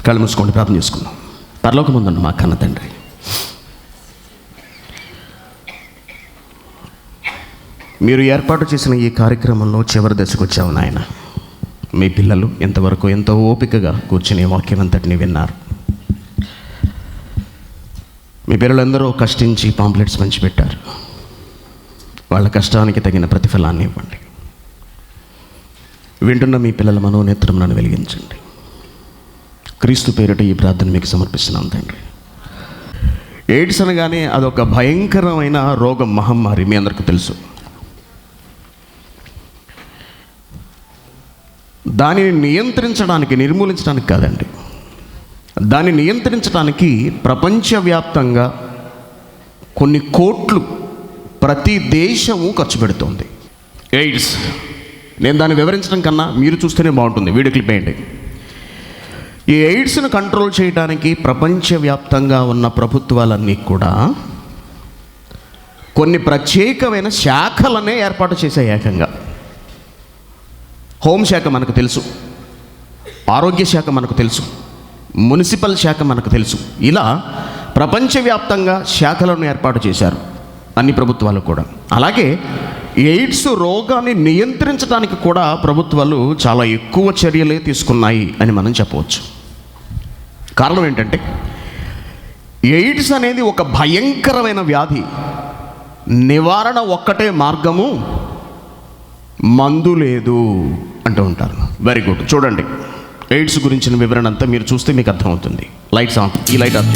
కళ్ళు మూసుకోండి, ప్రార్థన చేసుకుందాం. పరలోకమందున్న మా కన్న తండ్రి, మీరు ఏర్పాటు చేసిన ఈ కార్యక్రమంలో చివరి దశకు వచ్చావు నాయన. మీ పిల్లలు ఇంతవరకు ఎంతో ఓపికగా కూర్చుని వాక్యం అంతటిని విన్నారు. మీ పిల్లలందరూ కష్టించి పాంప్లెట్స్ పంచిపెట్టారు. వాళ్ళ కష్టానికి తగిన ప్రతిఫలాన్ని ఇవ్వండి. వింటున్న మీ పిల్లల మనోనేత్రములను వెలిగించండి. క్రీస్తు పేరిట ఈ ప్రార్థన మీకు సమర్పిస్తున్నాం తండ్రి. ఎయిడ్స్ అనగానే అదొక భయంకరమైన రోగం, మహమ్మారి. మీ అందరికీ తెలుసు. దానిని నియంత్రించడానికి, నిర్మూలించడానికి కాదండి, దాన్ని నియంత్రించడానికి ప్రపంచవ్యాప్తంగా కొన్ని కోట్లు ప్రతి దేశము ఖర్చు పెడుతోంది. ఎయిడ్స్, నేను దాన్ని వివరించడం కన్నా మీరు చూస్తేనే బాగుంటుంది. వీడియో క్లిప్ వేయండి. ఈ ఎయిడ్స్ను కంట్రోల్ చేయడానికి ప్రపంచవ్యాప్తంగా ఉన్న ప్రభుత్వాలన్నీ కూడా కొన్ని ప్రత్యేకమైన శాఖలనే ఏర్పాటు చేసే ఏకంగా. హోంశాఖ మనకు తెలుసు, ఆరోగ్య శాఖ మనకు తెలుసు, మున్సిపల్ శాఖ మనకు తెలుసు. ఇలా ప్రపంచవ్యాప్తంగా శాఖలను ఏర్పాటు చేశారు అన్ని ప్రభుత్వాలు కూడా. అలాగే ఎయిడ్స్ రోగాన్ని నియంత్రించడానికి కూడా ప్రభుత్వాలు చాలా ఎక్కువ చర్యలే తీసుకున్నాయి అని మనం చెప్పవచ్చు. కారణం ఏంటంటే, ఎయిడ్స్ అనేది ఒక భయంకరమైన వ్యాధి. నివారణ ఒక్కటే మార్గము, మందు లేదు అంటూ ఉంటారు. Very good. చూడండి, ఎయిడ్స్ గురించిన వివరణ అంతా మీరు చూస్తే మీకు అర్థమవుతుంది. Lights on. ఈ light on.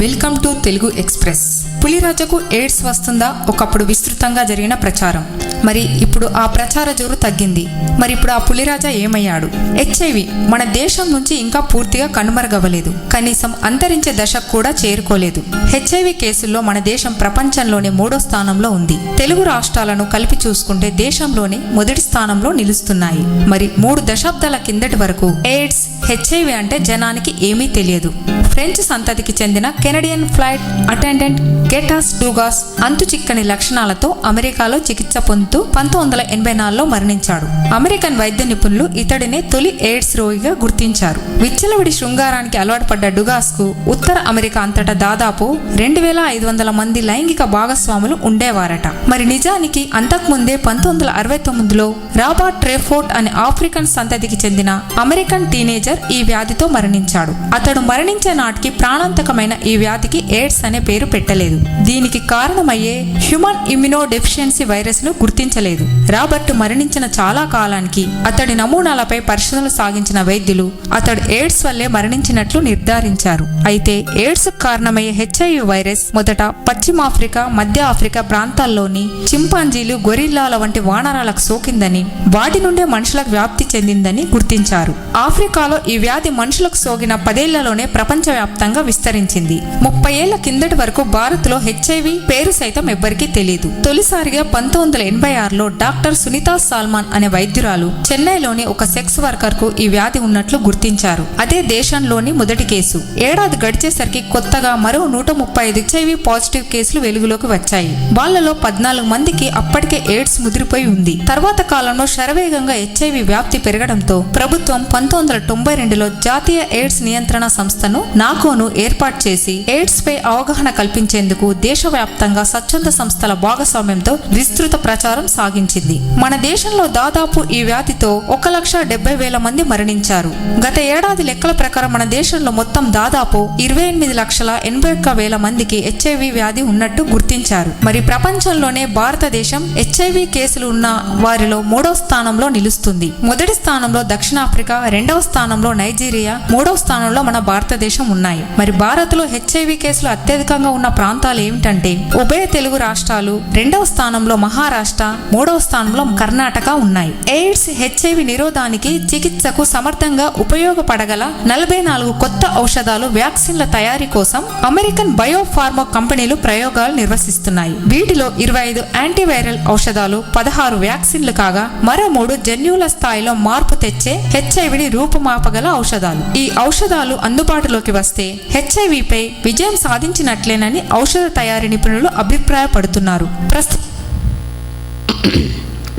Welcome to Telugu express. పులిరాజకు ఎయిడ్స్ వస్తుందా ఒకప్పుడు విస్తృతంగా జరిగిన ప్రచారం. మరి ఇప్పుడు ఆ ప్రచార జోరు తగ్గింది. మరి ఇప్పుడు ఆ పులిరాజా ఏమయ్యాడు? హెచ్ఐవి మన దేశం నుంచి ఇంకా పూర్తిగా కనుమరుగవ్వలేదు, కనీసం అంతరించే దశకు కూడా చేరుకోలేదు. హెచ్ఐవి కేసుల్లో మన దేశం ప్రపంచంలోనే 3వ స్థానంలో ఉంది. తెలుగు రాష్ట్రాలను కలిపి చూసుకుంటే దేశంలోనే మొదటి స్థానంలో నిలుస్తున్నాయి. మరి 3 దశాబ్దాల కిందటి వరకు ఎయిడ్స్, హెచ్ఐవి అంటే జనానికి ఏమీ తెలియదు. ఫ్రెంచ్ సంతతికి చెందిన కెనడియన్ ఫ్లైట్ అటెండెంట్ గెటాస్ డూగాస్ అంతు చిక్కని లక్షణాలతో అమెరికాలో చికిత్స పొందుతూ 1984లో మరణించాడు. అమెరికన్ వైద్య నిపుణులు ఇతడినే తొలి ఎయిడ్స్ రోగిగా గుర్తించారు. విచ్చలవిడి శృంగారానికి అలవాటు పడ్డ డుగాస్ కు ఉత్తర అమెరికా అంతటా దాదాపు 2500 మంది లైంగిక భాగస్వాములు ఉండేవారట. మరి నిజానికి అంతకుముందే 1969లో రాబర్ట్ ట్రేఫోర్ట్ అనే ఆఫ్రికన్ సంతతికి చెందిన అమెరికన్ టీనేజర్ ఈ వ్యాధితో మరణించాడు. అతడు మరణించే నాటికి ప్రాణాంతకమైన ఈ వ్యాధికి ఎయిడ్స్ అనే పేరు పెట్టలేదు. దీనికి కారణమయ్యే హ్యూమన్ ఇమ్యునో డెఫిషియన్సీ వైరస్ ను గుర్తించలేదు. రాబర్ట్ మరణించిన చాలా కాలానికి అతడి నమూనాలపై పరిశోధనలు సాగించిన వైద్యులు అతడు ఎయిడ్స్ వల్లే మరణించినట్లు నిర్ధారించారు. అయితే ఎయిడ్స్ కారణమయ్యే హెచ్ఐవి వైరస్ మొదట పశ్చిమాఫ్రికా, మధ్య ఆఫ్రికా ప్రాంతాల్లోని చింపాంజీలు, గొరిల్లాల వంటి వానరాలకు సోకిందని, వాటి నుండే మనుషులకు వ్యాప్తి చెందిందని గుర్తించారు. ఆఫ్రికాలో ఈ వ్యాధి మనుషులకు సోకిన 10 ఏళ్లలోనే ప్రపంచవ్యాప్తంగా విస్తరించింది. 30 ఏళ్ల కిందటి వరకు భారత్లో హెచ్ఐవి పేరు సైతం ఎవ్వరికీ తెలియదు. తొలిసారిగా 1986లో డాక్టర్ సునీతా సాల్మాన్ అనే వైద్యురాలు చెన్నైలోని ఒక సెక్స్ వర్కర్ కు ఈ వ్యాధి ఉన్నట్లు గుర్తించారు. అదే దేశంలోని మొదటి కేసు. ఏడాది గడిచేసరికి కొత్తగా మరో 135 హెచ్ఐవి పాజిటివ్ కేసులు వెలుగులోకి వచ్చాయి. వాళ్లలో 14 మందికి అప్పటికే ఎయిడ్స్ ముదిరిపోయి ఉంది. తర్వాత కాలంలో శరవేగంగా హెచ్ఐవి వ్యాప్తి పెరగడంతో ప్రభుత్వం 1992లో జాతీయ ఎయిడ్స్ నియంత్రణ సంస్థను నాకోను ఏర్పాటు చేసి ఎయిడ్స్ పై అవగాహన కల్పించేందుకు దేశవ్యాప్తంగా స్వచ్ఛంద సంస్థల భాగస్వామ్యంతో విస్తృత ప్రచారం సాగించింది. మన దేశంలో దాదాపు ఈ వ్యాధితో 1,70,000 మంది మరణించారు. గత ఏడాది లెక్కల ప్రకారం మన దేశంలో మొత్తం దాదాపు 28,81,000 మందికి హెచ్ఐవి వ్యాధి ఉన్నట్టు గుర్తించారు. మరి ప్రపంచంలోనే భారతదేశం హెచ్ఐవి కేసులు ఉన్న వారిలో 3వ స్థానంలో నిలుస్తుంది. మొదటి స్థానంలో దక్షిణాఫ్రికా, 2వ స్థానంలో నైజీరియా, 3వ స్థానంలో మన భారతదేశం ఉన్నాయి. మరి భారత్లో హెచ్ఐవి కేసులు అత్యధికంగా ఉన్న ప్రాంతాలు ఏమిటంటే ఉభయ తెలుగు రాష్ట్రాలు, 2వ స్థానంలో మహారాష్ట్ర, 3వ స్థానంలో కర్ణాటక ఉన్నాయి. ఎయిడ్స్, హెచ్ఐవి నిరోధానికి చికిత్సకు సమర్థంగా ఉపయోగపడగల 44 కొత్త ఔషధాలు, వ్యాక్సిన్ల తయారీ కోసం అమెరికన్ బయోఫార్మా కంపెనీలు ప్రయోగాలు నిర్వహిస్తున్నాయి. వీటిలో 25 యాంటీవైరల్ ఔషధాలు, 16 వ్యాక్సిన్లు కాగా మరో 3 జన్యువుల స్థాయిలో మార్పు తెచ్చే హెచ్ఐవిని రూపుమాపగల ఔషధాలు. ఈ ఔషధాలు అందుబాటులోకి వస్తే హెచ్ఐవిపై విజయం సాధించినట్లేనని ఔషధ తయారీ నిపుణులు అభిప్రాయపడుతున్నారు.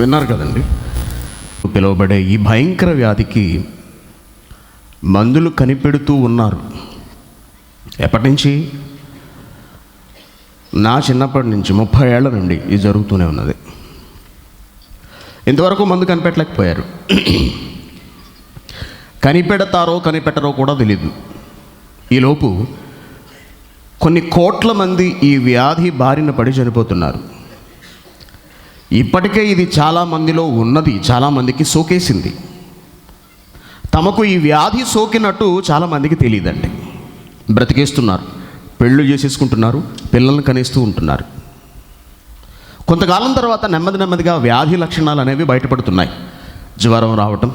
విన్నారు కదండి. పిలువబడే ఈ భయంకర వ్యాధికి మందులు కనిపెడుతూ ఉన్నారు. ఎప్పటి నుంచి? నా చిన్నప్పటి నుంచి 30 ఏళ్ల నుండి ఇది జరుగుతూనే ఉన్నది. ఇంతవరకు మందు కనిపెట్టలేకపోయారు. కనిపెడతారో కనిపెట్టరో కూడా తెలియదు. ఈలోపు కొన్ని కోట్ల మంది ఈ వ్యాధి బారిన పడి చనిపోతున్నారు. ఇప్పటికే ఇది చాలామందిలో ఉన్నది, చాలామందికి సోకేసింది. తమకు ఈ వ్యాధి సోకినట్టు చాలామందికి తెలియదండి. బ్రతికేస్తున్నారు, పెళ్ళు చేసేసుకుంటున్నారు, పిల్లల్ని కనేస్తూ ఉంటున్నారు. కొంతకాలం తర్వాత నెమ్మదిగా వ్యాధి లక్షణాలు అనేవి బయటపడుతున్నాయి. జ్వరం రావటం,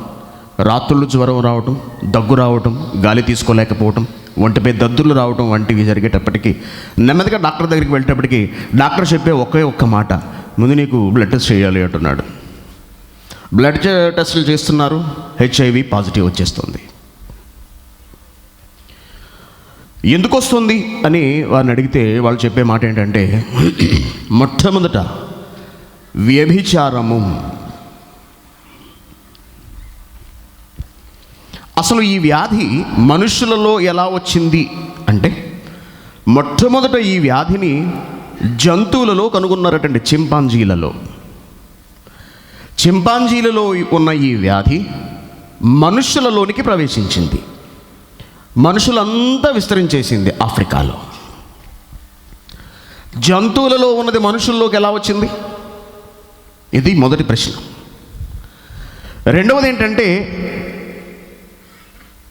రాత్రుళ్ళు జ్వరం రావటం, దగ్గు రావటం, గాలి తీసుకోలేకపోవటం, ఒంటిపై దద్దులు రావటం వంటివి జరిగేటప్పటికీ నెమ్మదిగా డాక్టర్ దగ్గరికి వెళ్ళేటప్పటికి డాక్టర్ చెప్పే ఒక్క మాట, ముందు నీకు బ్లడ్ టెస్ట్ చేయాలి అంటున్నాడు. బ్లడ్ టెస్టులు చేస్తున్నారు, HIV పాజిటివ్ వచ్చేస్తుంది. ఎందుకు వస్తుంది అని వారిని అడిగితే వాళ్ళు చెప్పే మాట ఏంటంటే, మొట్టమొదట వ్యభిచారము. అసలు ఈ వ్యాధి మనుషులలో ఎలా వచ్చింది అంటే, మొట్టమొదట ఈ వ్యాధిని జంతువులలో కనుగొన్నారటండి. చింపాంజీలలో ఉన్న ఈ వ్యాధి మనుషులలోనికి ప్రవేశించింది. మనుషులంతా విస్తరించేసింది ఆఫ్రికాలో. జంతువులలో ఉన్నది మనుషుల్లోకి ఎలా వచ్చింది? ఇది మొదటి ప్రశ్న. రెండవది ఏంటంటే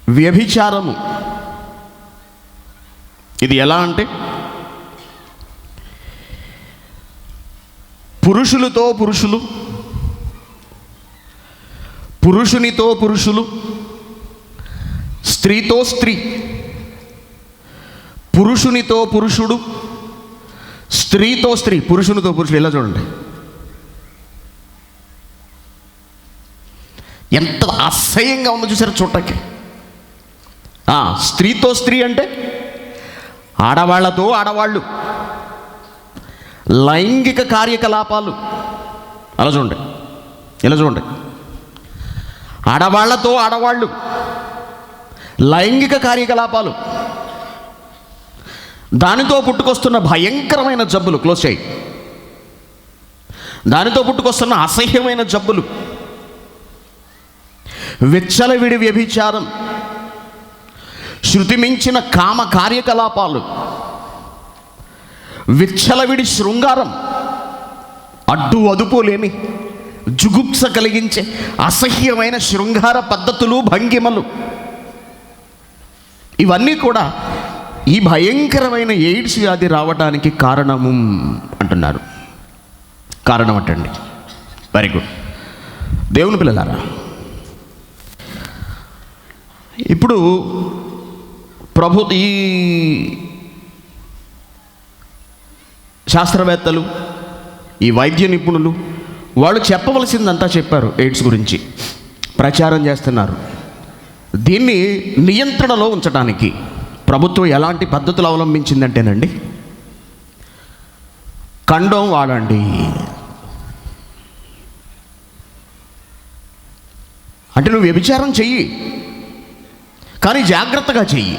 వ్యభిచారము. ఇది ఎలా అంటే, పురుషులతో పురుషులు, పురుషునితో పురుషులు, స్త్రీతో స్త్రీ, పురుషునితో పురుషుడు, స్త్రీతో స్త్రీ, పురుషునితో పురుషుడు. ఇలా చూడండి, ఎంత అసహ్యంగా ఉందో చూసారు చూడటానికి. స్త్రీతో స్త్రీ అంటే ఆడవాళ్లతో ఆడవాళ్ళు, లైంగిక కార్యకలాపాలు. అలా చూడండి, ఇలా చూడండి, ఆడవాళ్లతో ఆడవాళ్ళు, లైంగిక కార్యకలాపాలు. దానితో పుట్టుకొస్తున్న భయంకరమైన జబ్బులు. క్లోజ్ చేయి. దానితో పుట్టుకొస్తున్న అసహ్యమైన జబ్బులు, విచ్చలవిడి వ్యభిచారం, శృతి మించిన కామ కార్యకలాపాలు, విచ్చలవిడి శృంగారం, అడ్డు అదుపు లేని జుగుప్స కలిగించే అసహ్యమైన శృంగార పద్ధతులు, భంగిమలు. ఇవన్నీ కూడా ఈ భయంకరమైన ఎయిడ్స్ వ్యాధి రావడానికి కారణము అంటున్నారు. కారణం అంటండి. Very good. దేవుని పిల్లలారా, ఇప్పుడు ఈ శాస్త్రవేత్తలు, ఈ వైద్య నిపుణులు వాళ్ళు చెప్పవలసిందంతా చెప్పారు. ఎయిడ్స్ గురించి ప్రచారం చేస్తున్నారు. దీన్ని నియంత్రణలో ఉంచడానికి ప్రభుత్వం ఎలాంటి పద్ధతులు అవలంబించిందంటేనండి, కండోమ్ వాడండి అంటే, నువ్వు వ్యభిచారం చెయ్యి కానీ జాగ్రత్తగా చెయ్యి.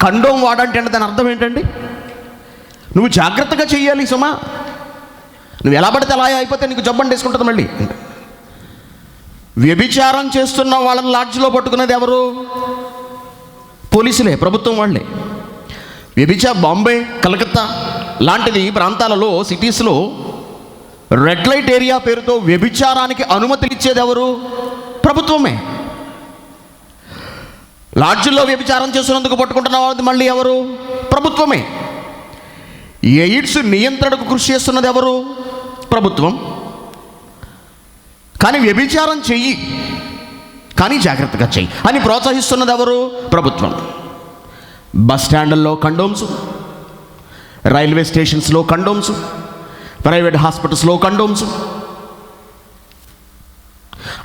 కండోమ్ వాడంటే అంటే దాని అర్థం ఏంటండి? నువ్వు జాగ్రత్తగా చెయ్యాలి సుమా. నువ్వు ఎలా పడితే అలా అయిపోతే నీకు జబ్బు వేసుకుంటుంది మళ్ళీ. వ్యభిచారం చేస్తున్న వాళ్ళని లాడ్జ్లో పట్టుకునేది ఎవరు? పోలీసులే, ప్రభుత్వం వాళ్ళే. బాంబే, కలకత్తా లాంటిది ప్రాంతాలలో, సిటీస్లో రెడ్ లైట్ ఏరియా పేరుతో వ్యభిచారానికి అనుమతులు ఇచ్చేది ఎవరు? ప్రభుత్వమే. లాడ్జ్లో వ్యభిచారం చేస్తున్నందుకు పట్టుకుంటున్న వాళ్ళది మళ్ళీ ఎవరు? ప్రభుత్వమే. ఎయిడ్స్ నియంత్రణకు కృషి చేస్తున్నది ఎవరు? ప్రభుత్వం. కానీ వ్యభిచారం చెయ్యి కానీ జాగ్రత్తగా చెయ్యి అని ప్రోత్సహిస్తున్నది ఎవరు? ప్రభుత్వం. బస్ స్టాండ్లలో కండోమ్స్, రైల్వే స్టేషన్స్లో కండోమ్స్, ప్రైవేట్ హాస్పిటల్స్లో కండోమ్స్.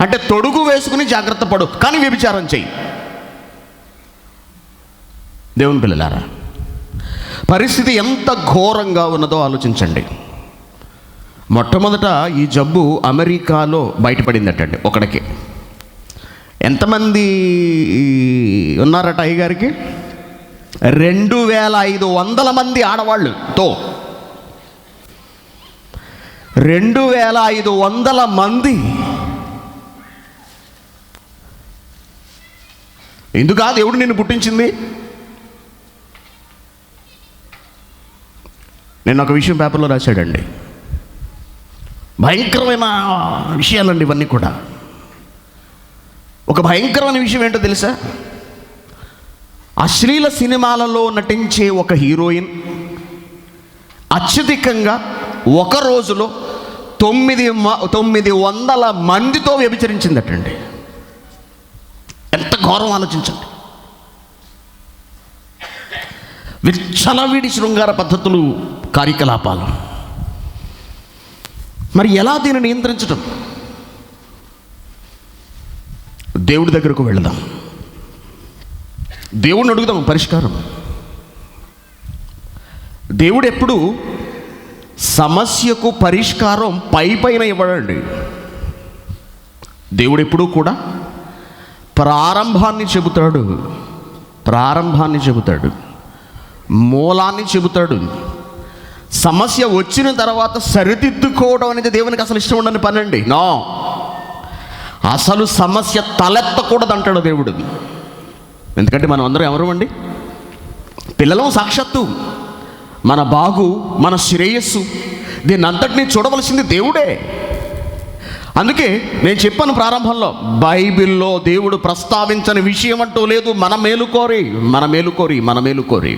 అంటే తొడుగు వేసుకుని జాగ్రత్త పడు కానీ వ్యభిచారం చెయ్యి. దేవుని పిల్లలారా, పరిస్థితి ఎంత ఘోరంగా ఉన్నదో ఆలోచించండి. మొట్టమొదట ఈ జబ్బు అమెరికాలో బయటపడిందటండి ఒకడికి. ఎంతమంది ఉన్నారట అయ్యగారికి? 2500 మంది ఆడవాళ్ళుతో 2500 మంది. ఎందుకా దేవుడు నిన్ను పుట్టించింది? నేను ఒక విషయం పేపర్లో రాశాడండి. భయంకరమైన విషయాలండి ఇవన్నీ కూడా. ఒక భయంకరమైన విషయం ఏంటో తెలుసా? అశ్లీల సినిమాలలో నటించే ఒక హీరోయిన్ అత్యధికంగా ఒక రోజులో 900 మందితో వ్యభిచరించిందటండి. ఎంత ఘోరం ఆలోచించండి. విచ్చలవిడి శృంగార పద్ధతులు, కార్యకలాపాలు. మరి ఎలా దీన్ని నియంత్రించడం? దేవుడి దగ్గరకు వెళదాం, దేవుడిని అడుగుదాం పరిష్కారం. దేవుడు ఎప్పుడు సమస్యకు పరిష్కారం పైన ఇవ్వడండి. దేవుడు ఎప్పుడూ కూడా ప్రారంభాన్ని చెబుతాడు, మూలాన్ని చెబుతాడు. సమస్య వచ్చిన తర్వాత సరిదిద్దుకోవడం అనేది దేవునికి అసలు ఇష్టం ఉండని పని అండి. నో, అసలు సమస్య తలెత్తకూడదు అంటాడు దేవుడు. ఎందుకంటే మనం అందరం ఎవరు అండి? పిల్లలం. సాక్షాత్తు మన బాగు, మన శ్రేయస్సు, దీన్ని అంతటినీ చూడవలసింది దేవుడే. అందుకే నేను చెప్పాను ప్రారంభంలో, బైబిల్లో దేవుడు ప్రస్తావించని విషయం అంటూ లేదు. మన మేలు కోరి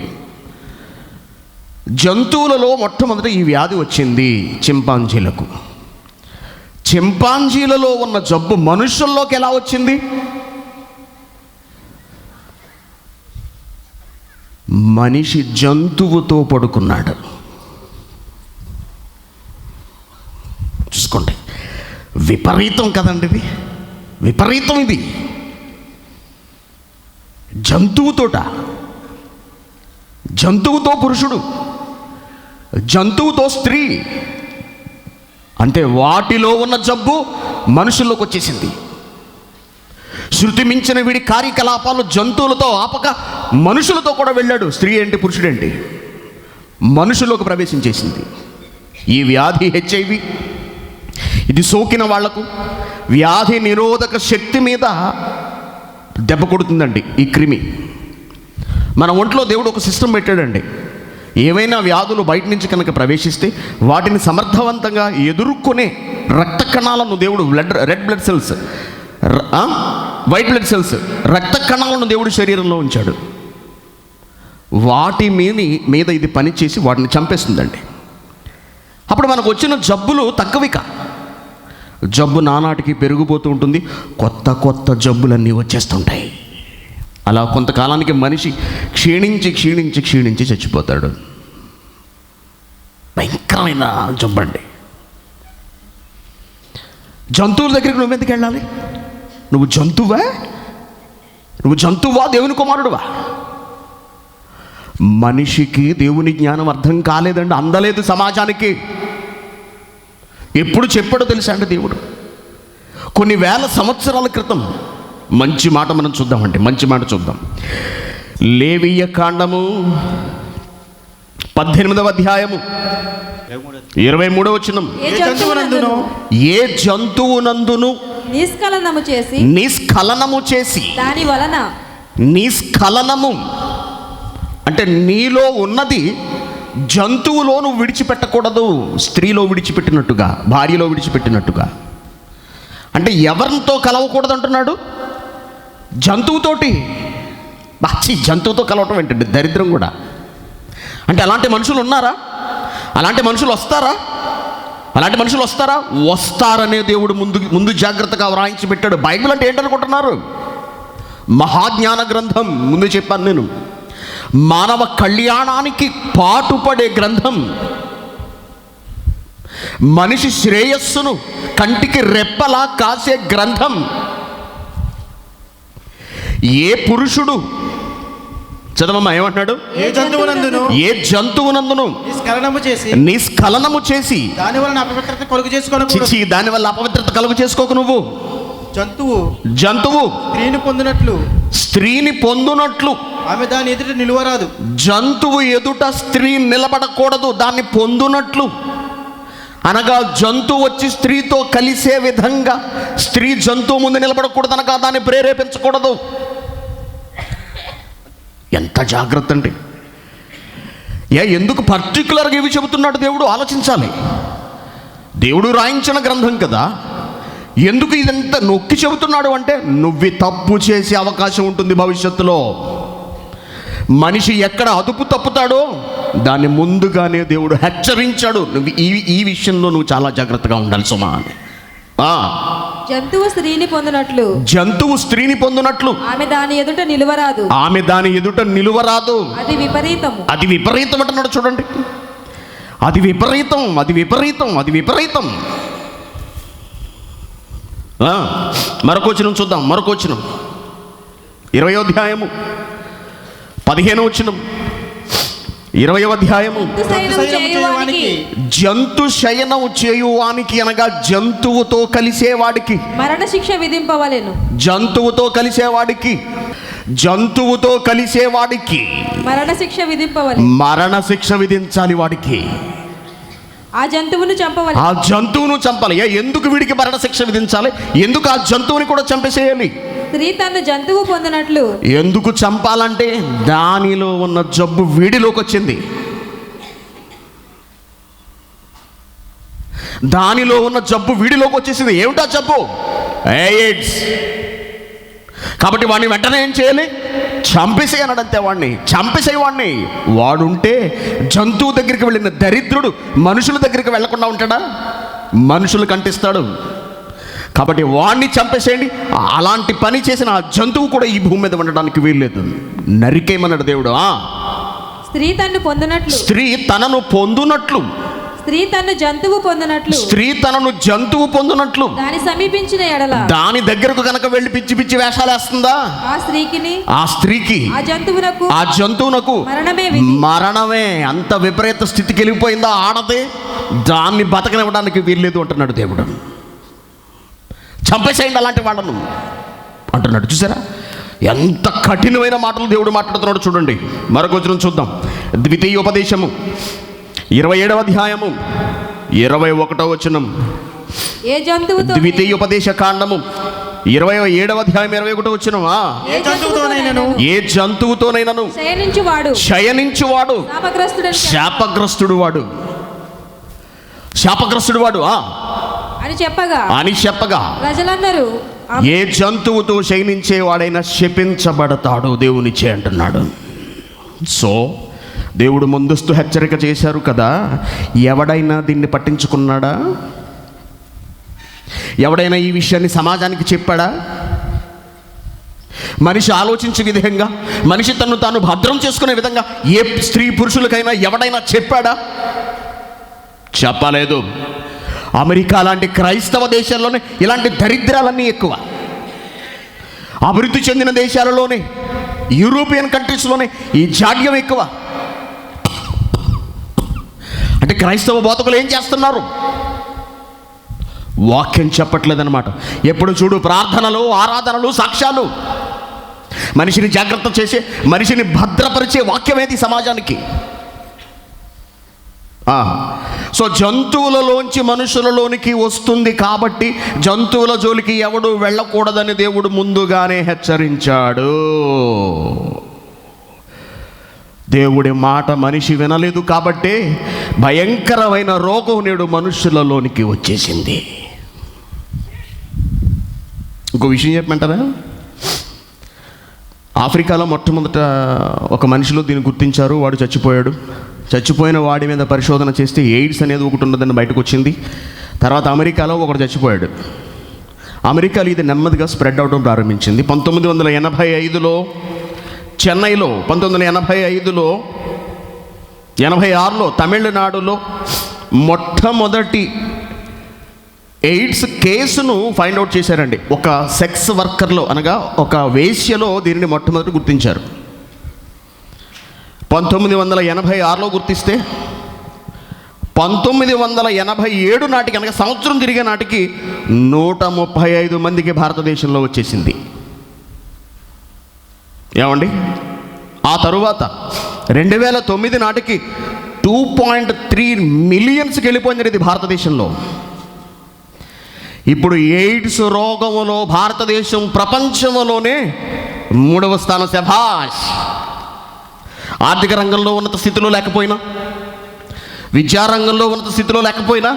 జంతువులలో మొట్టమొదట ఈ వ్యాధి వచ్చింది చింపాంజీలకు. చింపాంజీలలో ఉన్న జబ్బు మనుషుల్లోకి ఎలా వచ్చింది? మనిషి జంతువుతో పడుకున్నాడు. చూసుకోండి, విపరీతం కదండి ఇది, విపరీతం ఇది. జంతువుతో పురుషుడు, జంతువుతో స్త్రీ, అంటే వాటిలో ఉన్న జబ్బు మనుషుల్లోకి వచ్చేసింది. శృతి మించిన వీడి కార్యకలాపాలు జంతువులతో ఆపక మనుషులతో కూడా వెళ్ళాడు. స్త్రీ ఏంటి, పురుషుడేంటి, మనుషుల్లోకి ప్రవేశించేసింది. ఈ వ్యాధి HIV, ఇది సోకిన వాళ్లకు వ్యాధి నిరోధక శక్తి మీద దెబ్బ కొడుతుందండి ఈ క్రిమి. మన ఒంట్లో దేవుడు ఒక సిస్టమ్ పెట్టాడండి. ఏవైనా వ్యాధులు బయట నుంచి కనుక ప్రవేశిస్తే వాటిని సమర్థవంతంగా ఎదుర్కొనే రక్త కణాలను దేవుడు red blood cells, white blood cells, రక్త కణాలను దేవుడు శరీరంలో ఉంచాడు. వాటి మీద ఇది పనిచేసి వాటిని చంపేస్తుందండి. అప్పుడు మనకు వచ్చిన జబ్బులు తక్కువిక. జబ్బు నానాటికి పెరిగిపోతూ ఉంటుంది, కొత్త జబ్బులన్నీ వచ్చేస్తుంటాయి. అలా కొంతకాలానికి మనిషి క్షీణించి చచ్చిపోతాడు. భయంకరమైన జబ్బండి. జంతువుల దగ్గరికి నువ్వెందుకు వెళ్ళాలి? నువ్వు జంతువా దేవుని కుమారుడువా? మనిషికి దేవుని జ్ఞానం అర్థం కాలేదండి, అందలేదు సమాజానికి. ఎప్పుడు చెప్పాడో తెలుసా అండి దేవుడు? కొన్ని వేల సంవత్సరాల క్రితం. మంచి మాట మనం చూద్దామండి, మంచి మాట చూద్దాం. లేవియ కాండము 18వ అధ్యాయము 23వ వచనం. ఏ జంతువునందును నిష్కలనము చేసి దాని వలన, నిష్కలనము అంటే నీలో ఉన్నది జంతువులో నువ్వు విడిచిపెట్టకూడదు. స్త్రీలో విడిచిపెట్టినట్టుగా, భార్యలో విడిచిపెట్టినట్టుగా. అంటే ఎవరితో కలవకూడదు అంటున్నాడు? జంతువుతోటి. జంతువుతో కలవటం ఏంటండి? దరిద్రం కూడా. అంటే అలాంటి మనుషులు ఉన్నారా? అలాంటి మనుషులు వస్తారా? వస్తారనే దేవుడు ముందు జాగ్రత్తగా వ్రాయించి పెట్టాడు. బైబిల్ అంటే ఏంటనుకుంటున్నారు? మహాజ్ఞాన గ్రంథం. ముందు చెప్పాను నేను, మానవ కళ్యాణానికి పాటుపడే గ్రంథం. మనిషి శ్రేయస్సును కంటికి రెప్పలా కాసే గ్రంథం. ఏ పురుషుడు చదవమ్మా, ఏమంటున్నాడు? ఏ జంతువునందును ఏ జంతువునందును నిష్కలనము చేసి నిష్కలనము చేసి దాని వలన అపవిత్రత కలుగు చేసుకోనకూడదు. చిచి దాని వల్ల అపవిత్రత కలుగు చేసుకోకు. నువ్వు జంతువు స్త్రీని పొందునట్లు ఆమె దాని ఎదుట నిలువరాదు. జంతువు ఎదుట స్త్రీ నిలబడకూడదు, దాన్ని పొందునట్లు అనగా జంతువు వచ్చి స్త్రీతో కలిసే విధంగా స్త్రీ జంతువు ముందు నిలబడకూడదు అనగా దాన్ని ప్రేరేపించకూడదు. ఎంత జాగ్రత్త అండి! ఎందుకు పర్టికులర్గా ఇవి చెబుతున్నాడు దేవుడు? ఆలోచించాలి. దేవుడు రాయించిన గ్రంథం కదా, ఎందుకు ఇదంతా నొక్కి చెబుతున్నాడు అంటే నువ్వు తప్పు చేసే అవకాశం ఉంటుంది భవిష్యత్తులో. మనిషి ఎక్కడ అదుపు తప్పుతాడో దాన్ని ముందుగానే దేవుడు హెచ్చరించాడు. నువ్వు ఈ విషయంలో నువ్వు చాలా జాగ్రత్తగా ఉండాలి సుమా అని. జంతువు స్త్రీని పొందునట్లు ఆమె దాని ఎదుట నిలువరాదు. అది విపరీతం అంటున్నాడు. చూడండి, అది విపరీతం. మరొకవచనం చూద్దాం. మరొకవచనం 20వ అధ్యాయము 15వ వచనం. 20వ అధ్యాయము జంతు శయనము చేయువానికి అనగా జంతువుతో కలిసేవాడికి మరణశిక్ష విధింపవలెను. జంతువుతో కలిసేవాడికి మరణశిక్ష విధించాలి. వాడికి ఆ జంతువును చంపాలి. ఎందుకు వీడికి మరణశిక్ష విధించాలి? ఎందుకు ఆ జంతువుని కూడా చంపేసేయాలి? స్త్రీ తన జంతువు పొందినట్లు. ఎందుకు చంపాలంటే దానిలో ఉన్న జబ్బు వీడిలోకి వచ్చింది. దానిలో ఉన్న జబ్బు వీడిలోకి వచ్చేసింది. ఏమిటా జబ్బు? ఎయిడ్స్. కాబట్టి వాడిని వెంటనే ఏం చేయాలి? చంపేసేయనడంతే. చంపేసేవాడిని. వాడుంటే జంతువు దగ్గరికి వెళ్ళిన దరిద్రుడు మనుషుల దగ్గరికి వెళ్లకుండా ఉంటాడా? మనుషులు కంటిస్తాడు. కాబట్టి వాడిని చంపేసేయండి. అలాంటి పని చేసిన ఆ జంతువు కూడా ఈ భూమి మీద ఉండడానికి వీల్లేదు, నరికేయమన్నాడు దేవుడు. స్త్రీ తనను పొందునట్లు స్త్రీ తనను జంతువు పొందునట్లు దాని దగ్గరకు కనుక వెళ్ళి పిచ్చి పిచ్చి వేషాలు వేస్తుందా? ఆ స్త్రీకి ఆ జంతువునకు మరణమే. అంత విపరీత స్థితికి వెళ్ళిపోయిందా ఆడదే? దాన్ని బతకనివ్వడానికి వీల్లేదు అంటున్నాడు దేవుడు. చంపేసేయండి అలాంటి వాళ్ళను అంటున్నాడు. చూసారా ఎంత కఠినమైన మాటలు దేవుడు మాట్లాడుతున్నాడు? చూడండి, మరొక వచనం చూద్దాం. ద్వితీయోపదేశము 27వ అధ్యాయము 21వ వచనం. ద్వితీయోపదేశ కాండము 27వ అధ్యాయం 21వ వచనం. ఏ జంతువుతోనైనను శయనించువాడు శాపగ్రస్తుడు వాడు అని చెప్పగా ప్రజలందరూ ఏ జంతువుతో శయనించేవాడైనా శపించబడతాడు దేవునిచే అంటున్నాడు. సో దేవుడు ముందస్తు హెచ్చరిక చేశారు కదా. ఎవడైనా దీన్ని పట్టించుకున్నాడా? ఎవడైనా ఈ విషయాన్ని సమాజానికి చెప్పాడా? మనిషి ఆలోచించే విధంగా, మనిషి తను తాను భద్రం చేసుకునే విధంగా ఏ స్త్రీ పురుషులకైనా ఎవడైనా చెప్పాడా? చెప్పలేదు. అమెరికా లాంటి క్రైస్తవ దేశాల్లోనే ఇలాంటి దరిద్రాలన్నీ ఎక్కువ. అభివృద్ధి చెందిన దేశాలలోనే, యూరోపియన్ కంట్రీస్లోనే ఈ జాడ్యం ఎక్కువ. అంటే క్రైస్తవ బోధకులు ఏం చేస్తున్నారు? వాక్యం చెప్పట్లేదన్నమాట. ఎప్పుడు చూడు ప్రార్థనలు, ఆరాధనలు, సాక్ష్యాలు. మనిషిని జాగ్రత్త చేసే, మనిషిని భద్రపరిచే వాక్యం ఏది సమాజానికి? సో జంతువులలోంచి మనుషులలోనికి వస్తుంది కాబట్టి జంతువుల జోలికి ఎవడు వెళ్ళకూడదని దేవుడు ముందుగానే హెచ్చరించాడు. దేవుడి మాట మనిషి వినలేదు కాబట్టి భయంకరమైన రోగం నేడు మనుషులలోనికి వచ్చేసింది. ఇంకో విషయం చెప్పమంటారా? ఆఫ్రికాలో మొట్టమొదట ఒక మనిషిలో దీన్ని గుర్తించారు. వాడు చచ్చిపోయాడు. చచ్చిపోయిన వాడి మీద పరిశోధన చేస్తే ఎయిడ్స్ అనేది ఒకటి ఉన్నదని బయటకు వచ్చింది. తర్వాత అమెరికాలో ఒకడు చచ్చిపోయాడు. అమెరికాలో ఇది నెమ్మదిగా స్ప్రెడ్ అవడం ప్రారంభించింది. 1985లో చెన్నైలో, 1985లో 86లో తమిళనాడులో మొట్టమొదటి ఎయిడ్స్ కేసును ఫైండ్ అవుట్ చేశారండి. ఒక సెక్స్ వర్కర్లో అనగా ఒక వేశ్యలో దీనిని మొట్టమొదటి గుర్తించారు. 1986లో గుర్తిస్తే 1987 నాటికి కనుక సంవత్సరం తిరిగే నాటికి 135 మందికి భారతదేశంలో వచ్చేసింది. ఏమండి? ఆ తరువాత 2009 నాటికి 2.3 మిలియన్స్కి వెళ్ళిపోయింది ఇది భారతదేశంలో. ఇప్పుడు ఎయిడ్స్ రోగములో భారతదేశం ప్రపంచంలోనే 3వ స్థానం. శభాష్! ఆర్థిక రంగంలో ఉన్నత స్థితిలో లేకపోయినా, విద్యారంగంలో ఉన్నత స్థితిలో లేకపోయినా,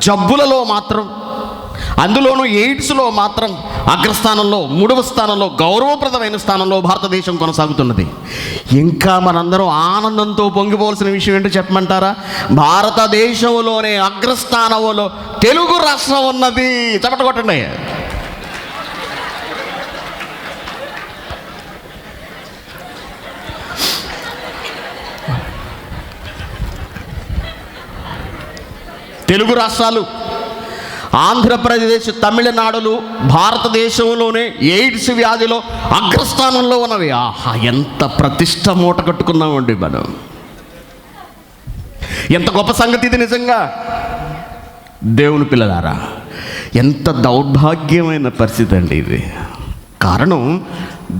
జబ్బులలో మాత్రం, అందులోనూ ఎయిడ్స్లో మాత్రం అగ్రస్థానంలో 3వ స్థానంలో, గౌరవప్రదమైన స్థానంలో భారతదేశం కొనసాగుతున్నది. ఇంకా మనందరం ఆనందంతో పొంగిపోవాల్సిన విషయం ఏంటో చెప్పమంటారా? భారతదేశంలోనే అగ్రస్థానంలో తెలుగు రాష్ట్రం ఉన్నది. చప్పట్లు కొట్టండి. తెలుగు రాష్ట్రాలు, ఆంధ్రప్రదేశ్, తమిళనాడులు భారతదేశంలోనే ఎయిడ్స్ వ్యాధిలో అగ్రస్థానంలో ఉన్నవి. ఆహా, ఎంత ప్రతిష్ట మూట కట్టుకున్నామండి మనం. ఎంత గొప్ప సంగతి ఇది నిజంగా. దేవుని పిల్లలారా, ఎంత దౌర్భాగ్యమైన పరిస్థితి అండి ఇది. కారణం,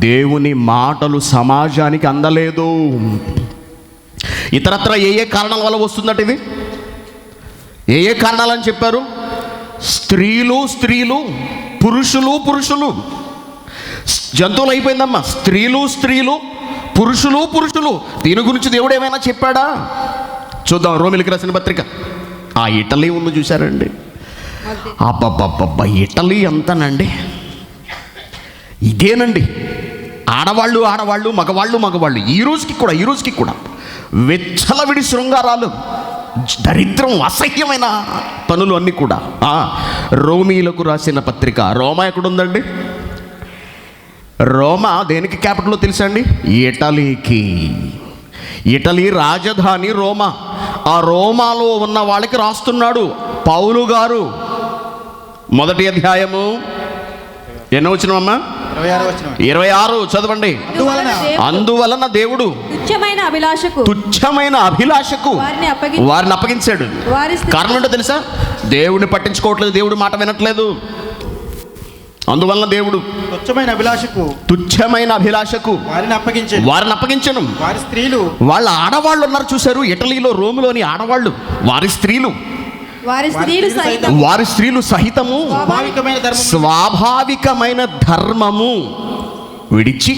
దేవుని మాటలు సమాజానికి అందలేదు. ఇతరత్ర ఏ కారణాల వల్ల వస్తుందట ఇది? ఏ కారణాలని చెప్పారు? స్త్రీలు స్త్రీలు, పురుషులు పురుషులు. జంతువులు అయిపోయిందమ్మా. స్త్రీలు స్త్రీలు, పురుషులు పురుషులు. దీని గురించి దేవుడు ఏమైనా చెప్పాడా? చూద్దాం. రోమిలికి రాసిన పత్రిక. ఆ ఇటలీ ఉంది చూశారండి? అబ్బబ్బబ్బబ్బా, ఇటలీ అంతానండి. ఇదేనండి ఆడవాళ్ళు ఆడవాళ్ళు, మగవాళ్ళు మగవాళ్ళు. ఈ రోజుకి కూడా వెచ్చలవిడి శృంగారాలు, దరిద్రం, అసహ్యమైన పనులు అన్నీ కూడా. రోమీలకు రాసిన పత్రిక. రోమా ఎక్కడుందండి? రోమా దేనికి క్యాపిటల్లో తెలుసా అండి? ఇటలీకి. ఇటలీ రాజధాని రోమా. ఆ రోమాలో ఉన్న వాళ్ళకి రాస్తున్నాడు పౌలు గారు. 1వ అధ్యాయము ఎన్నో వచనమమ్మా? 26 చదవండి. అందువలన దేవుడు తుచ్చమైన అభిలాషకు వారిని అప్పగించాడు. కారణం ఏంటో తెలుసా? దేవుడిని పట్టించుకోవట్లేదు, దేవుడు మాట వినట్లేదు. అందువలన దేవుడు తుచ్చమైన అభిలాషకు వారిని అప్పగించను. వాళ్ళ ఆడవాళ్ళు ఉన్నారు చూశారు ఇటలీలో, రోములోని ఆడవాళ్ళు, వారి స్త్రీలు సహితము స్వాభావికమైన ధర్మము విడిచి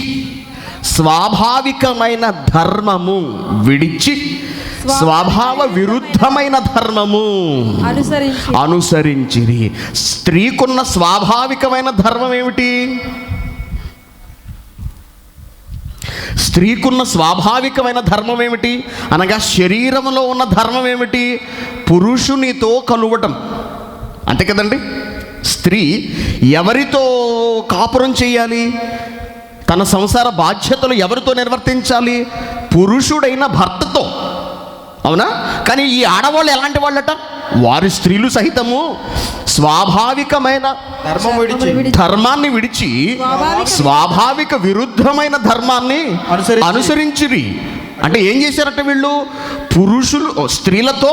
స్వభావ విరుద్ధమైన ధర్మము అనుసరించిరి. స్త్రీకున్న స్వాభావికమైన ధర్మం ఏమిటి? స్త్రీకున్న స్వాభావికమైన ధర్మం ఏమిటి అనగా, శరీరంలో ఉన్న ధర్మం ఏమిటి? పురుషునితో కలువటం. అంతే కదండి. స్త్రీ ఎవరితో కాపురం చేయాలి? తన సంసార బాధ్యతలు ఎవరితో నిర్వర్తించాలి? పురుషుడైన భర్తతో. అవునా? కానీ ఈ ఆడవాళ్ళు ఎలాంటి వాళ్ళట? వారి స్త్రీలు సహితము స్వాభావికమైన ధర్మాన్ని విడిచి స్వాభావిక విరుద్ధమైన ధర్మాన్ని అనుసరించిరి. అంటే ఏం చేశారట వీళ్ళు? పురుషులు స్త్రీలతో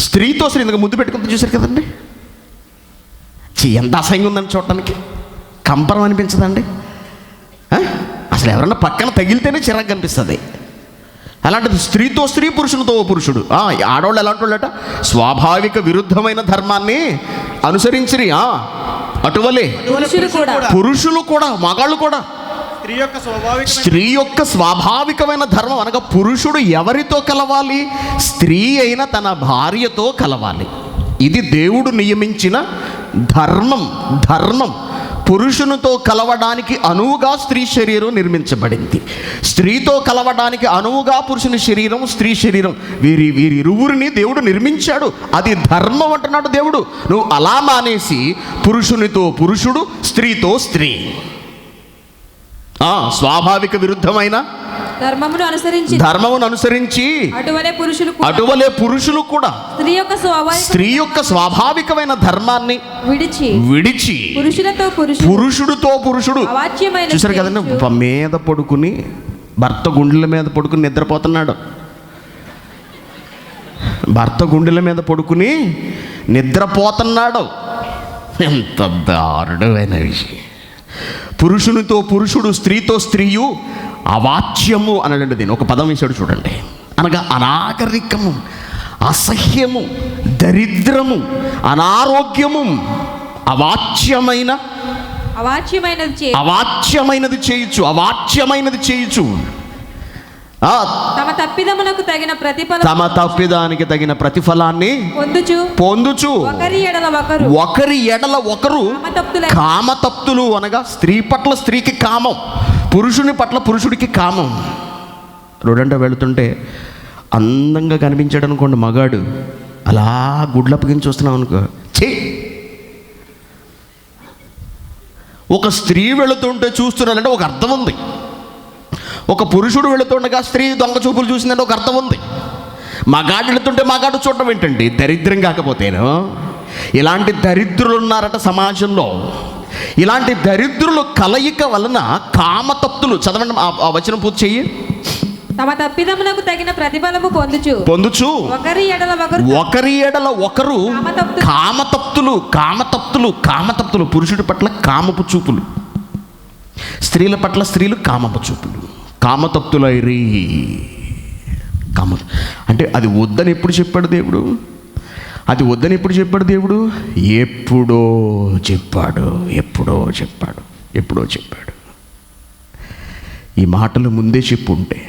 స్త్రీతో ముద్దు పెట్టుకుంటూ చూశారు కదండి. ఎంత అసహ్యంగా ఉందని చూడటానికి. కంపరం అనిపించదండి? అసలు ఎవరన్నా పక్కన తగిలితేనే చిరాకు కనిపిస్తుంది. అలాంటిది స్త్రీతో స్త్రీ, పురుషునితో పురుషుడు. ఆడవాళ్ళు ఎలాంటి వాళ్ళట? స్వాభావిక విరుద్ధమైన ధర్మాన్ని అనుసరించిరి. అటువలే పురుషులు కూడా, మగాళ్ళు కూడా. స్త్రీ యొక్క స్వాభావికమైన ధర్మం అనగా పురుషుడు ఎవరితో కలవాలి? స్త్రీ అయిన తన భార్యతో కలవాలి. ఇది దేవుడు నియమించిన ధర్మం. పురుషునితో కలవడానికి అనువుగా స్త్రీ శరీరం నిర్మించబడింది. స్త్రీతో కలవడానికి అనువుగా పురుషుని శరీరం, స్త్రీ శరీరం, వీరిరువురిని దేవుడు నిర్మించాడు. అది ధర్మం అంటున్నాడు దేవుడు. నువ్వు అలా మానేసి పురుషునితో పురుషుడు, స్త్రీతో స్త్రీ, స్వాభావిక విరుద్ధమైన ధర్మమును అనుసరించి ధర్మమును అనుసరించి అటువలే పురుషులు కూడా అటువలే పురుషులు కూడా స్త్రీ యొక్క స్త్రీ యొక్క స్వాభావికమైన ధర్మాన్ని విడిచి పురుషుడితో పురుషుడు అవాచ్యమైన చూసారు కదండి, మీద పడుకుని భర్త గుండెల మీద పడుకుని నిద్రపోతున్నాడు. భర్త గుండెల మీద పడుకుని నిద్రపోతున్నాడు. ఎంత దారుణమైన విషయం. పురుషునితో పురుషుడు, స్త్రీతో స్త్రీయు అవాచ్యము అనడండి. దీని ఒక పదం వేసాడు చూడండి. అనగా అనాగరికము, అసహ్యము, దరిద్రము, అనారోగ్యము, అవాచ్యమైనది చేయొచ్చు. తమ తప్పిదానికి తగిన ప్రతిఫలాన్ని పొందుచు ఒకరి ఎడల ఒకరు కామతప్తులు. అనగా స్త్రీ పట్ల స్త్రీకి కామం, పురుషుని పట్ల పురుషుడికి కామం. రోడ్డంట వెళుతుంటే అందంగా కనిపించాడు అనుకోండి మగాడు, అలా గుడ్లప్పగించి చూస్తున్నాం అనుకో, ఛీ. ఒక స్త్రీ వెళుతుంటే చూస్తున్నాడంటే ఒక అర్థం ఉంది. ఒక పురుషుడు వెళుతుండగా స్త్రీ దొంగ చూపులు చూసిందంటే ఒక అర్థం ఉంది. మగాడు వెళుతుంటే మగాడు చూడటం ఏంటండి? దరిద్రం కాకపోతేను. ఇలాంటి దరిద్రులు ఉన్నారట సమాజంలో. ఇలాంటి దరిద్రులు కలయిక వలన కామతప్తులు. చదవండి ఆ వచనం పూర్తి చెయ్యి. తమ తప్పిదమునకు తగిన ప్రతిఫలము పొందుచు ఒకరి ఎడల ఒకరు కామతప్తులు. పురుషుడి పట్ల కామపు చూపులు, స్త్రీల పట్ల స్త్రీలు కామపు చూపులు. కామతప్తులైరి. అంటే అది వద్దని ఎప్పుడు చెప్పాడు దేవుడు? ఎప్పుడో చెప్పాడు. ఈ మాటలు ముందే చెప్పుంటే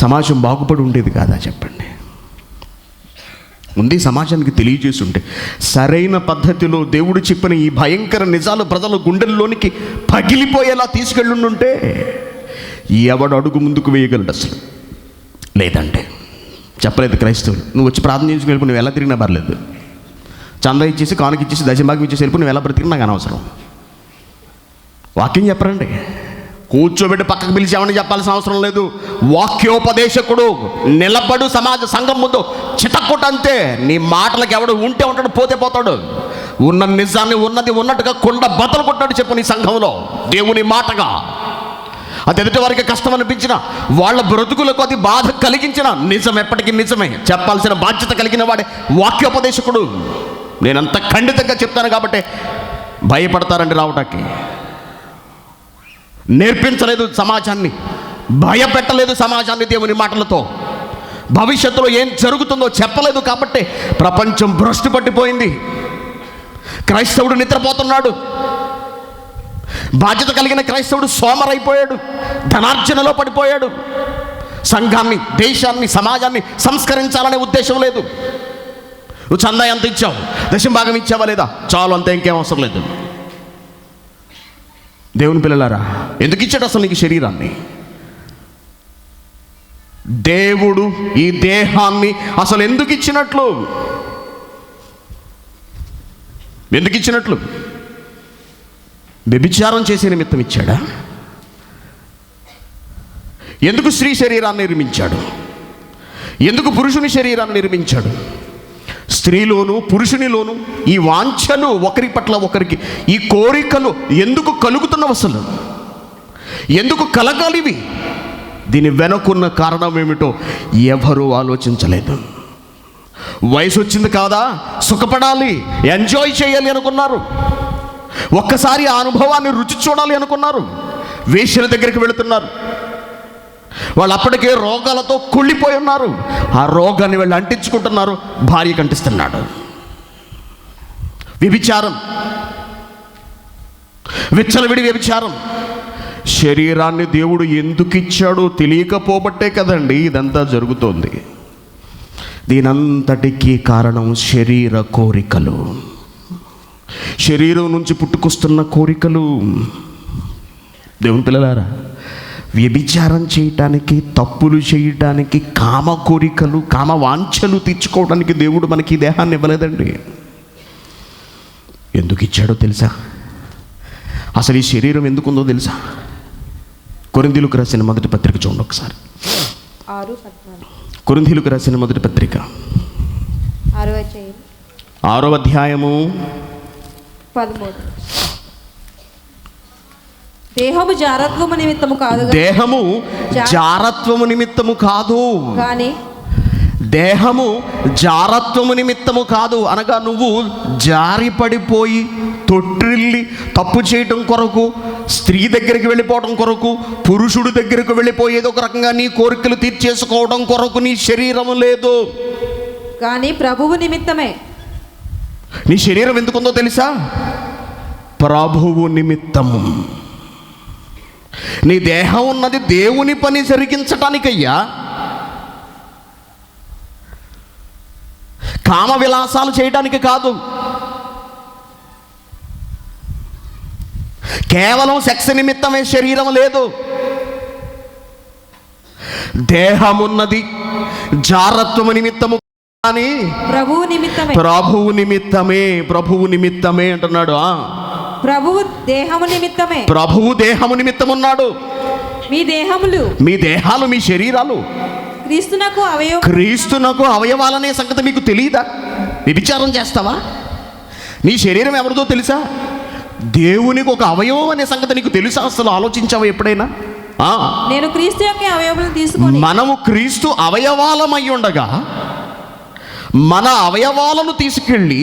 సమాజం బాగుపడి ఉండేది కాదా చెప్పండి? ముందే సమాజానికి తెలియజేసి ఉంటే, సరైన పద్ధతిలో దేవుడు చెప్పిన ఈ భయంకర నిజాలు ప్రజల గుండెల్లోనికి పగిలిపోయేలా తీసుకెళ్ళుంటే ఎవడు అడుగు ముందుకు వేయగలడు అసలు? లేదంటే చెప్పలేదు క్రైస్తవులు, నువ్వు వచ్చి ప్రార్థన చేసుకుని వెళ్ళిపో, నువ్వు ఎలా తిరిగినా పర్లేదు, చందా ఇచ్చేసి కానుక ఇచ్చేసి దశభాగం ఇచ్చేసి వెళ్ళిపో, నువ్వు ఎలా బ్రతికినా నాకు అనవసరం. వాక్యం చెప్పరండి. కూర్చోబెట్టి పక్కకు పిలిచామని చెప్పాల్సిన అవసరం లేదు. వాక్యోపదేశకుడు నిలబడు సమాజ సంఘం ముందు చితక్కుటంతే. నీ మాటలకు ఎవడు ఉంటే ఉంటాడు, పోతే పోతాడు. ఉన్న నిజాన్ని ఉన్నది ఉన్నట్టుగా కొండ బద్దలు కొట్టాడు చెప్పు నీ సంఘంలో దేవుని మాటగా. అది ఎదుటి వారికి కష్టం అనిపించిన, వాళ్ళ బ్రతుకులకు అది బాధ కలిగించిన, నిజం ఎప్పటికీ నిజమే చెప్పాల్సిన బాధ్యత కలిగిన వాడే వాక్యోపదేశకుడు. నేనంత ఖండితంగా చెప్తాను కాబట్టి భయపడతారండి రావటానికి. నేర్పించలేదు సమాజాన్ని, భయపెట్టలేదు సమాజాన్ని దేవుని మాటలతో. భవిష్యత్తులో ఏం జరుగుతుందో చెప్పలేదు కాబట్టి ప్రపంచం భ్రష్టు పట్టిపోయింది. క్రైస్తవుడు నిద్రపోతున్నాడు. బాధ్యత కలిగిన క్రైస్తవుడు సోమరైపోయాడు, ధనార్జనలో పడిపోయాడు. సంఘాన్ని, దేశాన్ని, సమాజాన్ని సంస్కరించాలనే ఉద్దేశం లేదు. నువ్వు చందా ఎంత ఇచ్చావు, దశంభాగం ఇచ్చావా లేదా, చాలు, అంతే, ఇంకేం అవసరం లేదు. దేవుని పిల్లలారా, ఎందుకు ఇచ్చాడు అసలు నీకు శరీరాన్ని? దేవుడు ఈ దేహాన్ని అసలు ఎందుకు ఇచ్చినట్లు? వ్యభిచారం చేసే నిమిత్తం ఇచ్చాడా? ఎందుకు స్త్రీ శరీరాన్ని నిర్మించాడు? ఎందుకు పురుషుని శరీరాన్ని నిర్మించాడు? స్త్రీలోను పురుషునిలోను ఈ వాంఛలు ఒకరి పట్ల ఒకరికి, ఈ కోరికలు ఎందుకు కలుగుతున్నవి అసలు? ఎందుకు కలగాలివి? దీని వెనుకున్న కారణం ఏమిటో ఎవరూ ఆలోచించలేదు. వయసు వచ్చింది కాదా, సుఖపడాలి, ఎంజాయ్ చేయాలి అనుకున్నారు. ఒక్కసారి ఆ అనుభవాన్ని రుచి చూడాలి అనుకున్నారు. వేశ్యల దగ్గరికి వెళుతున్నారు. వాళ్ళు అప్పటికే రోగాలతో కుళ్ళిపోయి ఉన్నారు. ఆ రోగాన్ని వాళ్ళు అంటించుకుంటున్నారు, భార్యకు అంటిస్తున్నాడు. వ్యభిచారం, విచ్చలవిడి వ్యభిచారం. శరీరాన్ని దేవుడు ఎందుకు ఇచ్చాడో తెలియకపోబట్టే కదండి ఇదంతా జరుగుతోంది. దీనంతటికీ కారణం శరీర కోరికలు, శరీరం నుంచి పుట్టుకొస్తున్న కోరికలు. దేవుని పిల్లలారా, వ్యభిచారం చేయటానికి, తప్పులు చేయటానికి, కామ కోరికలు, కామ వాంఛలు తీర్చుకోవడానికి దేవుడు మనకి ఈ దేహాన్ని ఇవ్వలేదండి. ఎందుకు ఇచ్చాడో తెలుసా? అసలు ఈ శరీరం ఎందుకుందో తెలుసా? కొరింథీయులకు రాసిన మొదటి పత్రిక చూడండి ఒకసారి. 6:14. కొరింథీయులకు రాసిన మొదటి పత్రిక 6వ అధ్యాయము 13. దేహము జారత్వము నిమిత్తము కాదు దేహము జారత్వము నిమిత్తము కాదు కానీ దేహము జారత్వము నిమిత్తము కాదు అనగా నువ్వు జారి పడిపోయి తొట్టిల్లి తప్పు చేయటం కొరకు, స్త్రీ దగ్గరికి వెళ్ళిపోవడం కొరకు, పురుషుడి దగ్గరికి వెళ్ళిపోయి ఏదో ఒక రకంగా నీ కోరికలు తీర్చేసుకోవడం కొరకు నీ శరీరం లేదు. కానీ ప్రభువు నిమిత్తమే. నీ శరీరం ఎందుకుందో తెలుసా? ప్రభువు నిమిత్తము. నీ దేహం ఉన్నది దేవుని పని జరిగించటానికయ్యా. కామ విలాసాలు చేయడానికి కాదు, కేవలం సెక్స్ నిమిత్తమే శరీరం లేదు. దేహమున్నది జారత్వము నిమిత్తము కానీ ప్రభువు నిమిత్తమే. ప్రభువు నిమిత్తమే. ప్రభువు నిమిత్తమే అంటున్నాడు. ప్రభువు దేహము నిమిత్తమే. ప్రభువు దేహము నిమిత్తమున్నాడు. మీ దేహములు, మీ దేహాలు, మీ శరీరాలు క్రీస్తునకు అవయవాలనే సంగతి మీకు తెలియదా? వ్యభిచారం చేస్తావా? నీ శరీరం ఎవరిదో తెలుసా? దేవునికి ఒక అవయవం అనే సంగతి నీకు తెలుసా? అసలు ఆలోచించావా ఎప్పుడైనా? నేను క్రీస్తు యొక్క అవయవాలను తీసుకొని, మనము క్రీస్తు అవయవాలమై ఉండగా మన అవయవాలను తీసుకెళ్ళి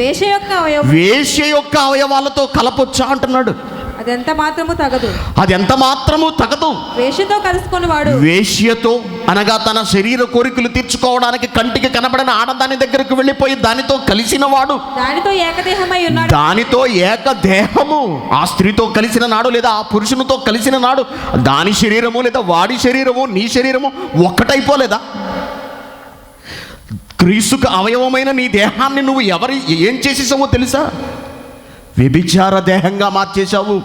వేశ్య యొక్క అవయవాలతో కలపొచ్చా అంటున్నాడు. అదెంత మాత్రము తగదు. అది ఎంత మాత్రము తగదు. వేశ్యతో కలుసుకొని వాడు, వేశ్యతో అనగా తన శరీర కోరికలు తీర్చుకోవడానికి కంటికి కనబడిన ఆడదాని దగ్గరకు వెళ్ళిపోయి దానితో కలిసిన వాడు, దానితో ఏకదేహమై ఉన్నాడు. దానితో ఏకదేహము. ఆ స్త్రీతో కలిసిన నాడు లేదా ఆ పురుషునితో కలిసిన నాడు దాని శరీరము లేదా వాడి శరీరము నీ శరీరము ఒక్కటైపోలేదా? క్రీస్తుకు అవయవమైన నీ దేహాన్ని నువ్వు ఏం చేసేసావో తెలుసా? వ్యభిచార దేహంగా మార్చేశావు.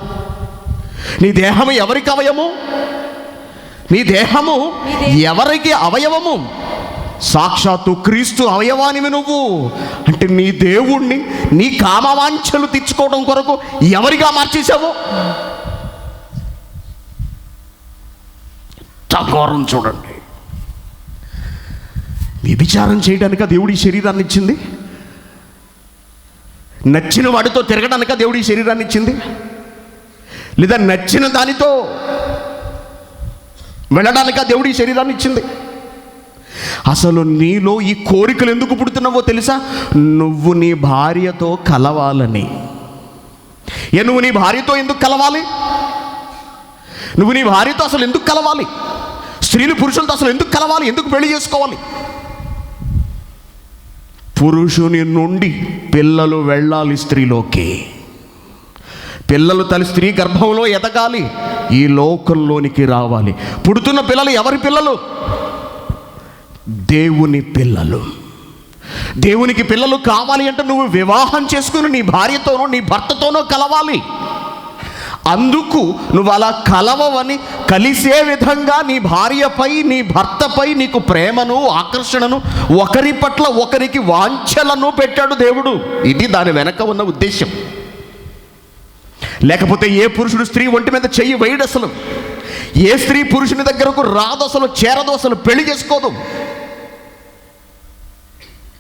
నీ దేహము ఎవరికి అవయవము? నీ దేహము ఎవరికి అవయవము? సాక్షాత్తు క్రీస్తు అవయవానివి నువ్వు. అంటే నీ దేవుణ్ణి నీ కామవాంఛలు తెచ్చుకోవడం కొరకు ఎవరిగా మార్చేశావు? ఘోరం చూడండి. వ్యభిచారం చేయడానిక దేవుడి శరీరాన్ని ఇచ్చింది? నచ్చిన వాడితో తిరగడానిక దేవుడి శరీరాన్ని ఇచ్చింది? లేదా నచ్చిన దానితో వెళ్ళడానిక దేవుడి శరీరాన్ని ఇచ్చింది? అసలు నీలో ఈ కోరికలు ఎందుకు పుడుతున్నావో తెలుసా? నువ్వు నీ భార్యతో కలవాలని. నువ్వు నీ భార్యతో ఎందుకు కలవాలి? నువ్వు నీ భార్యతో అసలు ఎందుకు కలవాలి? స్త్రీలు పురుషులతో అసలు ఎందుకు కలవాలి? ఎందుకు పెళ్లి చేసుకోవాలి? పురుషుని నుండి పిల్లలు వెళ్ళాలి స్త్రీలోకి. పిల్లలు తల్లి స్త్రీ గర్భంలో ఎదగాలి, ఈ లోకంలోనికి రావాలి. పుడుతున్న పిల్లలు ఎవరి పిల్లలు? దేవుని పిల్లలు. దేవునికి పిల్లలు కావాలి అంటే నువ్వు వివాహం చేసుకుని నీ భార్యతోనో నీ భర్తతోనో కలవాలి. అందుకు నువ్వు అలా కలవని, కలిసే విధంగా నీ భార్యపై నీ భర్తపై నీకు ప్రేమను, ఆకర్షణను, ఒకరి పట్ల ఒకరికి వాంఛలను పెట్టాడు దేవుడు. ఇది దాని వెనక ఉన్న ఉద్దేశం. లేకపోతే ఏ పురుషుడు స్త్రీ ఒంటి మీద చెయ్యి వేయడు. అసలు ఏ స్త్రీ పురుషుని దగ్గరకు రాదు, అసలు చేరదు, అసలు పెళ్లి చేసుకోదు.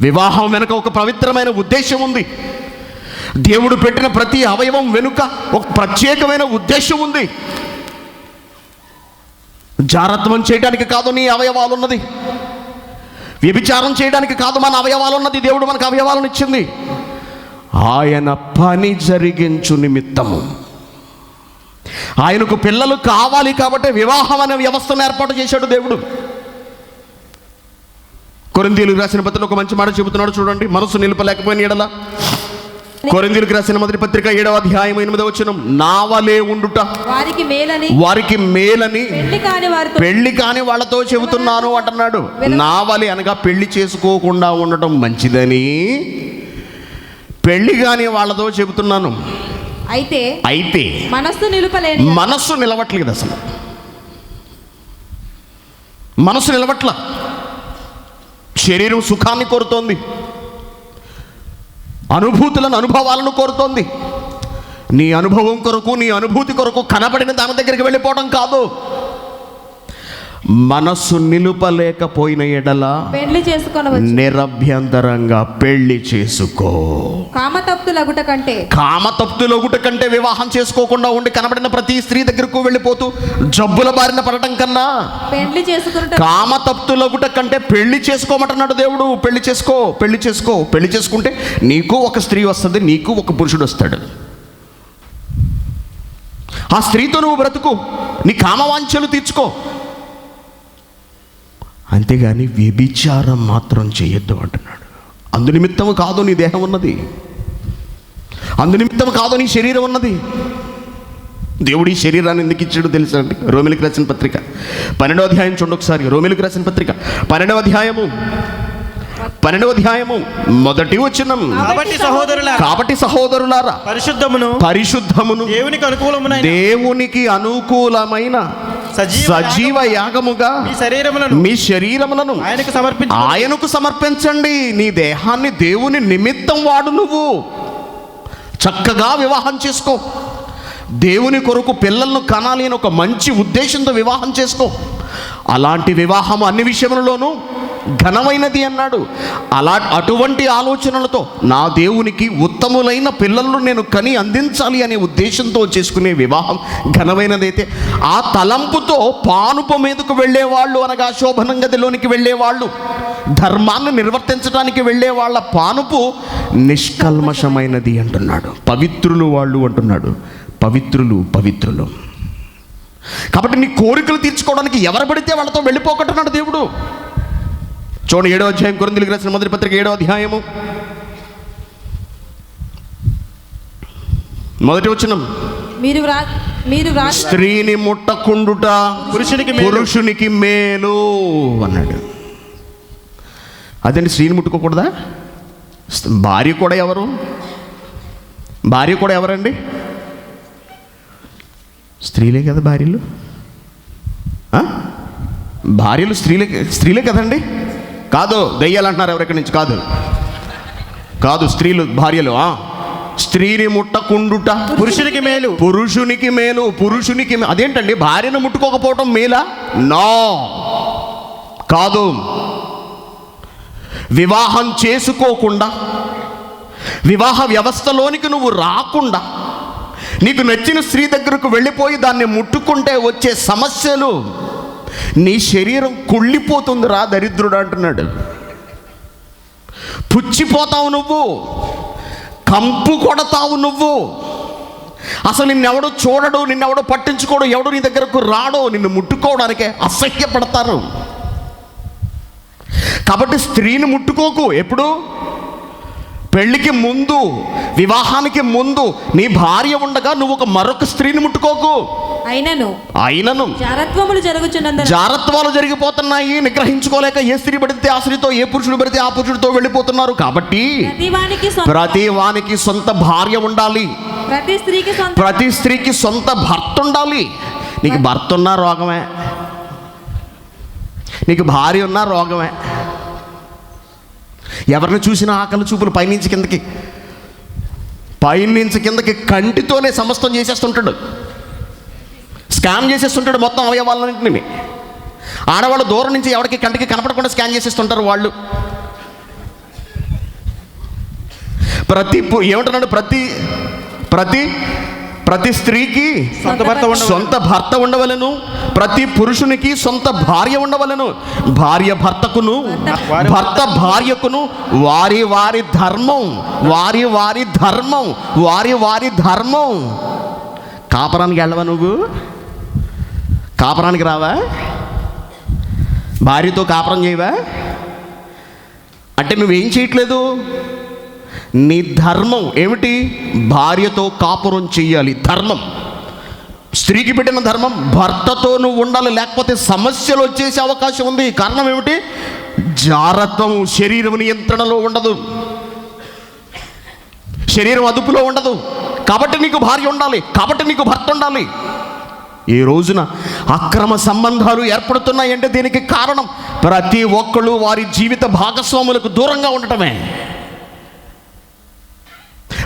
వివాహం వెనుక ఒక పవిత్రమైన ఉద్దేశం ఉంది. దేవుడు పెట్టిన ప్రతి అవయవం వెనుక ఒక ప్రత్యేకమైన ఉద్దేశం ఉంది. జారత్వం చేయడానికి కాదు నీ అవయవాలు ఉన్నది. వ్యభిచారం చేయడానికి కాదు మన అవయవాలు ఉన్నది. దేవుడు మనకు అవయవాలను ఇచ్చింది ఆయన పని జరిగించు నిమిత్తము. ఆయనకు పిల్లలు కావాలి కాబట్టి వివాహం అనే వ్యవస్థను ఏర్పాటు చేశాడు దేవుడు. కొరింథీయులకు రాసిన పత్రికలో ఒక మంచి మాట చెబుతున్నాడు చూడండి. మనసు నిలపలేకపోయిన ఎడల, కొరింథీయులకు రాసిన మొదటి పత్రిక 7వ అధ్యాయం 8వ వచనం, నావలే ఉండుట వారికి మేలని పెళ్లి కాని వాళ్ళతో చెబుతున్నాను అంటున్నాడు. నావలే అనగా పెళ్లి చేసుకోకుండా ఉండటం మంచిదని పెళ్లి కాని వాళ్ళతో చెబుతున్నాను. అయితే మనస్సు నిలవట్లేదు. అసలు మనస్సు నిలవట్ల. శరీరం సుఖాన్ని కోరుతోంది, అనుభూతులను, అనుభవాలను కోరుతోంది. నీ అనుభవం కొరకు, నీ అనుభూతి కొరకు కనబడిన దాని దగ్గరికి వెళ్ళిపోవడం కాదు. మనస్సు నిలుపలేకపోయిన ఎడల పెళ్లి చేసుకొనవచ్చు. నిరభ్యంతరంగా పెళ్లి చేసుకో. కామతప్తులగుట కంటే కామతప్తులగుట కంటే వివాహం చేసుకోకుండా ఉండి కనబడిన ప్రతి స్త్రీ దగ్గరకు వెళ్ళిపోతూ జబ్బుల బారిన పడటం కన్నా పెళ్లి చేసుకున్నట కామతప్తులగుట కంటే పెళ్లి చేసుకోమంటున్నాడు దేవుడు. పెళ్లి చేసుకో, పెళ్లి చేసుకో. పెళ్లి చేసుకుంటే నీకు ఒక స్త్రీ వస్తుంది, నీకు ఒక పురుషుడు వస్తాడు. ఆ స్త్రీతో నువ్వు బ్రతుకు, నీ కామవాంఛలు తీర్చుకో. అంతేగాని వ్యభిచారం మాత్రం చేయొద్దు అంటున్నాడు. అందునిమిత్తము కాదు నీ దేహం ఉన్నది, అందునిమిత్తము కాదు నీ శరీరం ఉన్నది. దేవుడు ఈ శరీరాన్ని ఎందుకు ఇచ్చాడు తెలుసా అండి? రోమిలికి రాసిన పత్రిక 12వ అధ్యాయం చూడండి ఒకసారి. రోమిలికి రాసిన పత్రిక 12వ అధ్యాయము మొదటి వచనం. కాబట్టి సహోదరులారా పరిశుద్ధమును దేవునికి అనుకూలమైన సజీవ యాగముగా మీ శరీరములను ఆయనకు సమర్పించండి. నీ దేహాన్ని దేవుని నిమిత్తం వాడు. నువ్వు చక్కగా వివాహం చేసుకో. దేవుని కొరకు పిల్లలను కనాలి అని ఒక మంచి ఉద్దేశంతో వివాహం చేసుకో. అలాంటి వివాహం అన్ని విషయములలోనూ ఘనమైనది అన్నాడు. అటువంటి ఆలోచనలతో నా దేవునికి ఉత్తములైన పిల్లలను నేను కని అందించాలి అనే ఉద్దేశంతో చేసుకునే వివాహం ఘనమైనదైతే, ఆ తలంపుతో పానుపు మీదకు వెళ్ళేవాళ్ళు, అనగా శోభనం గదిలోనికి వెళ్ళేవాళ్ళు, ధర్మాన్ని నిర్వర్తించడానికి వెళ్ళే వాళ్ళ పానుపు నిష్కల్మషమైనది అంటున్నాడు. పవిత్రులు వాళ్ళు అంటున్నాడు. పవిత్రులు. కాబట్టి నీ కోరికలు తీర్చుకోవడానికి ఎవరు పడితే వాళ్ళతో వెళ్ళిపోకుంటున్నాడు దేవుడు. చూడండి 7వ అధ్యాయం, కొరింథీయులకు రాసిన మొదటి పత్రిక 7వ అధ్యాయము మొదటి వచనం. మీరు స్త్రీని ముట్టకుండుట పురుషునికి మేలు అన్నాడు. అదండి, స్త్రీని ముట్టుకోకూడదా? భార్య కూడా ఎవరండి? స్త్రీలే కదా భార్యలు. భార్యలు స్త్రీలే కదండి. కాదు, దయ్యాలు అంటున్నారు ఎవరెక్కడి నుంచి. కాదు స్త్రీలు భార్యలు. స్త్రీని ముట్టకుండుట పురుషునికి మేలు. అదేంటండి, భార్యను ముట్టుకోకపోవటం మేలా? నో, కాదు. వివాహం చేసుకోకుండా, వివాహ వ్యవస్థలోనికి నువ్వు రాకుండా, నీకు నచ్చిన స్త్రీ దగ్గరకు వెళ్ళిపోయి దాన్ని ముట్టుకుంటే వచ్చే సమస్యలు, నీ శరీరం కుళ్ళిపోతుంది రా దరిద్రుడు అంటున్నాడు. పుచ్చిపోతావు నువ్వు, కంపు కొడతావు నువ్వు. అసలు నిన్నెవడు చూడడు, నిన్నెవడు పట్టించుకోడు, ఎవడు నీ దగ్గరకు రాడో, నిన్ను ముట్టుకోవడానికే అసహ్యపడతారు. కాబట్టి స్త్రీని ముట్టుకోకు. ఎప్పుడు? పెళ్ళికి ముందు, వివాహానికి ముందు నీ భార్య ఉండగా నువ్వు మరొక స్త్రీని ముట్టుకోకు. అయినను జారత్వాలు జరిగిపోతున్నాయి. నిగ్రహించుకోలేక ఏ స్త్రీ పడితే ఆ స్త్రీతో, ఏ పురుషుడు పడితే ఆ పురుషుడితో వెళ్ళిపోతున్నారు. కాబట్టి ప్రతి వానికి సొంత భార్య ఉండాలి. ప్రతి స్త్రీకి సొంత భర్త ఉండాలి. నీకు భర్త ఉన్నా రోగమే, నీకు భార్య ఉన్నా రోగమే. ఎవరిని చూసినా ఆకలి చూపులు పైనుంచి కిందకి కంటితోనే సమస్తం చేసేస్తుంటాడు. స్కాన్ చేసేస్తుంటాడు మొత్తం అవయవాలన్నింటినీ. ఆడవాళ్ళు దూరం నుంచి ఎవరికి కంటికి కనపడకుండా స్కాన్ చేసేస్తుంటారు వాళ్ళు. ఏమంటున్నాడు? ప్రతి స్త్రీకి సొంత భర్త ఉండవలెను, ప్రతి పురుషునికి సొంత భార్య ఉండవలెను. భార్య భర్తకును, భర్త భార్యకును వారి ధర్మం. కాపరానికి వెళ్ళవా నువ్వు? కాపరానికి రావా? భార్యతో కాపురం చేయవా? అంటే నువ్వేం చేయట్లేదు. నీ ధర్మం ఏమిటి? భార్యతో కాపురం చెయ్యాలి. ధర్మం, స్త్రీకి పెట్టిన ధర్మం. భర్తతో నువ్వు ఉండాలి, లేకపోతే సమస్యలు వచ్చేసే అవకాశం ఉంది. కారణం ఏమిటి? జారత్వం. శరీరం నియంత్రణలో ఉండదు, శరీరం అదుపులో ఉండదు. కాబట్టి నీకు భార్య ఉండాలి, కాబట్టి నీకు భర్త ఉండాలి. ఈ రోజున అక్రమ సంబంధాలు ఏర్పడుతున్నాయంటే దీనికి కారణం ప్రతి ఒక్కళ్ళు వారి జీవిత భాగస్వాములకు దూరంగా ఉండటమే.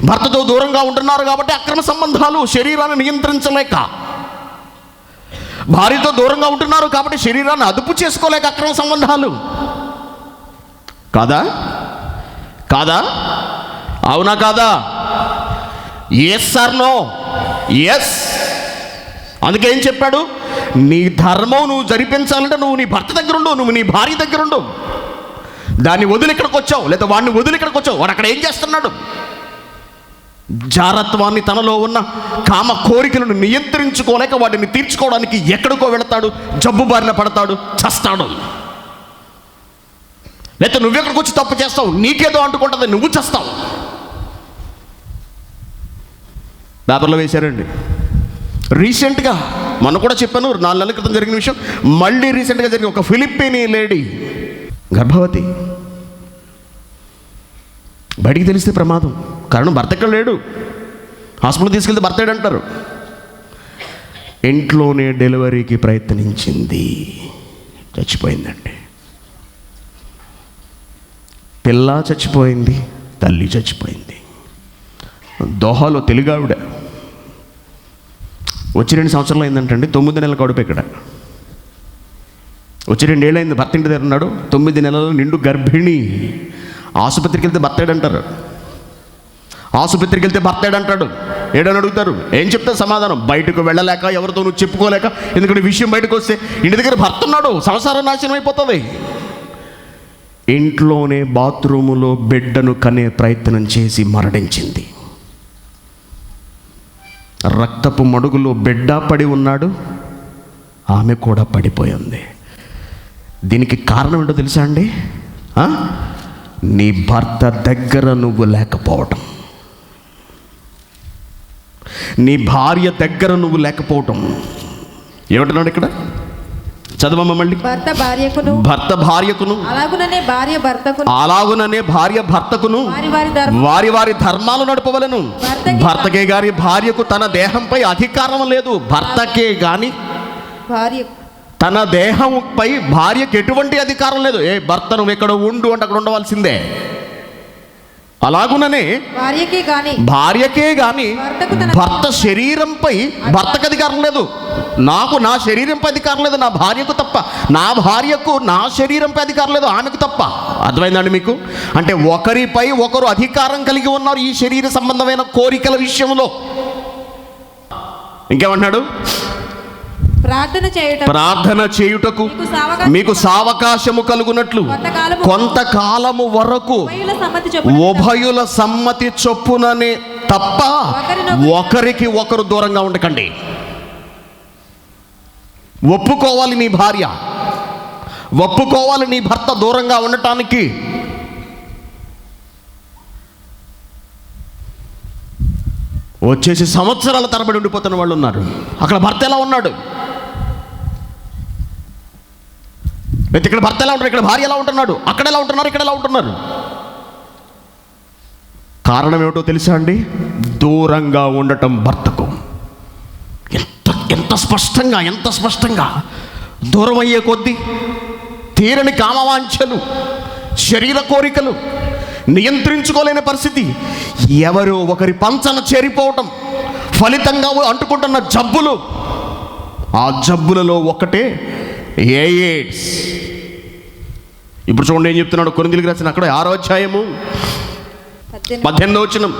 భర్తతో దూరంగా ఉంటున్నారు కాబట్టి అక్రమ సంబంధాలు, శరీరాన్ని నియంత్రించలేక. భార్యతో దూరంగా ఉంటున్నారు కాబట్టి శరీరాన్ని అదుపు చేసుకోలేక అక్రమ సంబంధాలు. కాదా? కాదా? అవునా కాదా? Yes or no? ఎస్. అందుకే ఏం చెప్పాడు? నీ ధర్మం నువ్వు జరిపించాలంటే నువ్వు నీ భర్త దగ్గర ఉండు, నువ్వు నీ భార్య దగ్గర ఉండు. దాన్ని వదిలి ఇక్కడికి వచ్చావు, లేదా వాడిని వదిలి ఇక్కడికి వచ్చావు, వాడు అక్కడ ఏం చేస్తున్నాడు? జారత్వాన్ని, తనలో ఉన్న కామ కోరికలను నియంత్రించుకోలేక వాటిని తీర్చుకోవడానికి ఎక్కడికో వెళతాడు, జబ్బు బారిన పడతాడు, చస్తాడు. లేకపోతే నువ్వెక్కడికి వచ్చి తప్పు చేస్తావు, నీకేదో అంటుకుంటుంది, నువ్వు చస్తావు. పేపర్లో వేశారండి రీసెంట్గా, మొన్న కూడా చెప్పాను, 4 నెలల క్రితం జరిగిన విషయం. మళ్ళీ రీసెంట్గా జరిగిన ఒక ఫిలిప్పీనీ లేడీ గర్భవతి. బయటికి తెలిస్తే ప్రమాదం. కారణం భర్త ఇక్కడ లేడు, హాస్పిటల్ తీసుకెళ్తే భర్త అంటారు. ఇంట్లోనే డెలివరీకి ప్రయత్నించింది, చచ్చిపోయిందండి. పిల్ల చచ్చిపోయింది, తల్లి చచ్చిపోయింది. దోహాలో తెలుగావిడ వచ్చి 2 సంవత్సరాలు అయిందంటండి. 9 నెలల కడుపు ఇక్కడ. వచ్చి 2 ఏళ్ళు అయింది, భర్త ఇంటి దగ్గర ఉన్నాడు. 9 నెలలు నిండు గర్భిణి. ఆసుపత్రికి వెళ్తే భర్తేడంటారు, ఆసుపత్రికి వెళ్తే భర్తేడంటాడు. ఏడని అడుగుతారు, ఏం చెప్తారు సమాధానం? బయటకు వెళ్ళలేక, ఎవరితో నువ్వు చెప్పుకోలేక. ఎందుకంటే విషయం బయటకు వస్తే ఇంటి దగ్గర భర్త ఉన్నాడు, సంసారం నాశనం అయిపోతుంది. ఇంట్లోనే బాత్రూములో బిడ్డను కనే ప్రయత్నం చేసి మరణించింది. రక్తపు మడుగులో బిడ్డ పడి ఉన్నాడు, ఆమె కూడా పడిపోయింది. దీనికి కారణం ఏంటో తెలుసా అండి? నీ భర్త దగ్గర నువ్వు లేకపోవటం, నీ భార్య దగ్గర నువ్వు లేకపోవటం. ఏమంటున్నాడు ఇక్కడ? చదవమ్మ మళ్ళీ. భర్త భార్యకును, భర్త భార్యకును, అలాగుననే భార్య భర్తకును, అలాగుననే భార్య భర్తకును వారి వారి ధర్మాలు నడపవలను. భర్తకే గాని భార్యకు తన దేహంపై అధికారం లేదు. భర్తకే గాని భార్య తన దేహంపై భార్యకు ఎటువంటి అధికారం లేదు. ఏ భర్త నువ్వు ఎక్కడ ఉండు అంటే అక్కడ ఉండవలసిందే. అలాగుననే భార్యకే గాని భర్త శరీరంపై భర్తకు అధికారం లేదు. నాకు నా శరీరంపై అధికారం లేదు, నా భార్యకు తప్ప. నా భార్యకు నా శరీరంపై అధికారం లేదు, ఆమెకు తప్ప. అర్థమైందండి మీకు? అంటే ఒకరిపై ఒకరు అధికారం కలిగి ఉన్నారు ఈ శరీర సంబంధమైన కోరికల విషయంలో. ఇంకేమన్నాడు? ప్రార్థన చేయుటకు మీకు సావకాశము కలుగునట్లు కొంతకాలము వరకు ఉభయుల సమ్మతి చొప్పుననే తప్ప ఒకరికి ఒకరు దూరంగా ఉండకండి. ఒప్పుకోవాలి నీ భార్య, ఒప్పుకోవాలి నీ భర్త దూరంగా ఉండటానికి. వచ్చేసి సంవత్సరాల తరబడి ఉండిపోతున్న వాళ్ళు ఉన్నారు. అక్కడ భర్త ఎలా ఉన్నాడు? ఇక్కడ భర్త ఎలా ఉంటారు, ఇక్కడ భార్య ఎలా ఉంటున్నాడు, అక్కడ ఎలా ఉంటున్నారు, ఇక్కడ ఎలా ఉంటున్నారు? కారణం ఏమిటో తెలుసా అండి? దూరంగా ఉండటం భర్తకు. ఎంత స్పష్టంగా దూరం అయ్యే కొద్దీ తీరని కామవాంఛలు, శరీర కోరికలు, నియంత్రించుకోలేని పరిస్థితి, ఎవరో ఒకరి పంచన చేరిపోవటం, ఫలితంగా అంటుకుంటున్న జబ్బులు. ఆ జబ్బులలో ఒకటే ఎయిడ్స్. ఇప్పుడు చూడండి ఏం చెప్తున్నాడు కొరింథీయులకు రాసిన అక్కడ 6వ అధ్యాయము 18వ వచనం.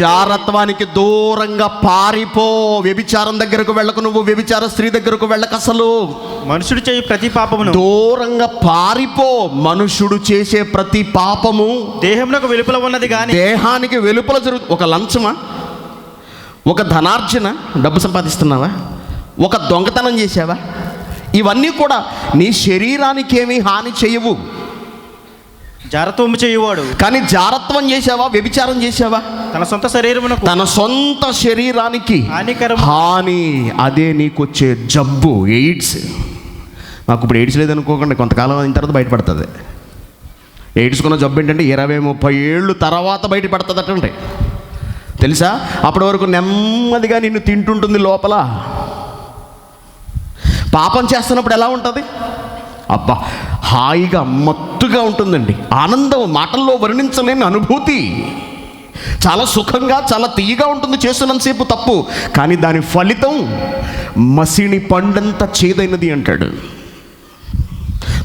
జారత్వానికి దూరంగా పారిపో. వ్యభిచారం దగ్గరకు వెళ్ళకు, నువ్వు వ్యభిచార స్త్రీ దగ్గరకు వెళ్ళక. అసలు మనుషుడు చేసే ప్రతి పాపమును దూరంగా పారిపో. మనుషుడు చేసే ప్రతి పాపము దేహమునకు వెలుపల ఉన్నది కానీ దేహానికి వెలుపల జరుగుతుంది. ఒక లంచమా, ఒక ధనార్జన, డబ్బు సంపాదిస్తున్నావా, ఒక దొంగతనం చేసావా, ఇవన్నీ కూడా నీ శరీరానికి ఏమీ హాని చేయవు. జారత్వం చేయవాడు కానీ జారత్వం చేసావా, వ్యభిచారం చేసావా, తన సొంత శరీరానికి హాని. అదే నీకు వచ్చే జబ్బు ఎయిడ్స్. నాకు ఇప్పుడు ఎయిడ్స్ లేదనుకోకండి, కొంతకాలం అయిన తర్వాత బయటపడుతుంది. ఎయిడ్స్ కున్న జబ్బు ఏంటంటే 20-30 ఏళ్ళు తర్వాత బయటపడుతుంది అటండి. తెలుసా? అప్పటి వరకు నెమ్మదిగా నిన్ను తింటుంటుంది లోపల. పాపం చేస్తున్నప్పుడు ఎలా ఉంటుంది? అబ్బా హాయిగా మత్తుగా ఉంటుందండి. ఆనందం, మాటల్లో వర్ణించలేని అనుభూతి. చాలా సుఖంగా చాలా తీయగా ఉంటుంది చేస్తున్నంతసేపు తప్పు, కానీ దాని ఫలితం మసిని పండంత చేదైనది అంటాడు.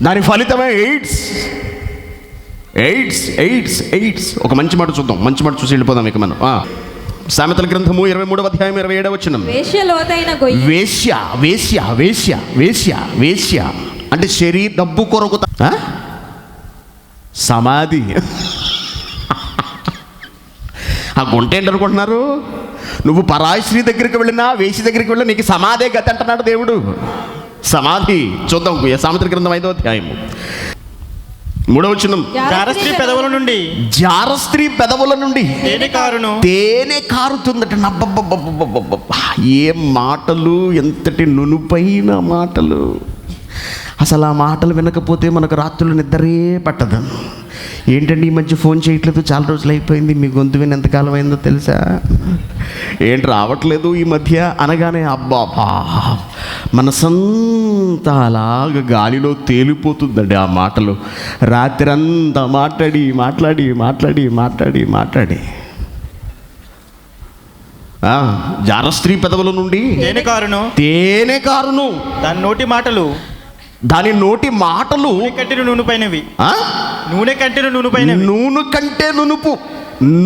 దాని ఫలితమే ఎయిడ్స్. AIDS AIDS AIDS. ఒక మంచి మాట చూద్దాం, మంచి మాట చూసి వెళ్ళిపోదాం ఇక మనం. సామెతల గ్రంథము 23వ అధ్యాయం 27వ వచనం. వేశ్య లోతైన గొయ్యి. వేశ్య వేశ్య వేశ్య వేశ్య వేశ్య అంటే శరీర డబ్బు కొరకు సమాధి. ఆ గుంట ఏంటనుకుంటున్నారు? నువ్వు పరాయి స్త్రీ దగ్గరికి వెళ్ళినా, వేసి దగ్గరికి వెళ్ళినా నీకు సమాధే గతి అంటున్నాడు దేవుడు. సమాధి. చూద్దాం సామెతల గ్రంథం 5వ అధ్యాయము 3వ వచనం. జారస్త్రీ పెదవుల నుండి, జారస్త్రీ పెదవుల నుండి తేనె కారుతుందట. ఏ మాటలు, ఎంతటి నునుపైన మాటలు. అసలు ఆ మాటలు వినకపోతే మనకు రాత్రులు నిద్రే పట్టదు. ఏంటండి ఈ మధ్య ఫోన్ చేయట్లేదు, చాలా రోజులు అయిపోయింది, మీ గొంతు విని ఎంతకాలం అయిందో తెలుసా, ఏంటి రావట్లేదు ఈ మధ్య అనగానే అబ్బాబా మనసంతా అలాగ గాలిలో తేలిపోతుందండి ఆ మాటలు. రాత్రి అంతా మాట్లాడి మాట్లాడి మాట్లాడి మాట్లాడి మాట్లాడి జారస్త్రీ పెదవుల నుండి తేనె కారును. దాని నోటి మాటలు కట్టిన నూనెపైనవి. నూనె కంటే నూనెపైనవి. నూనె కంటే నునుపు.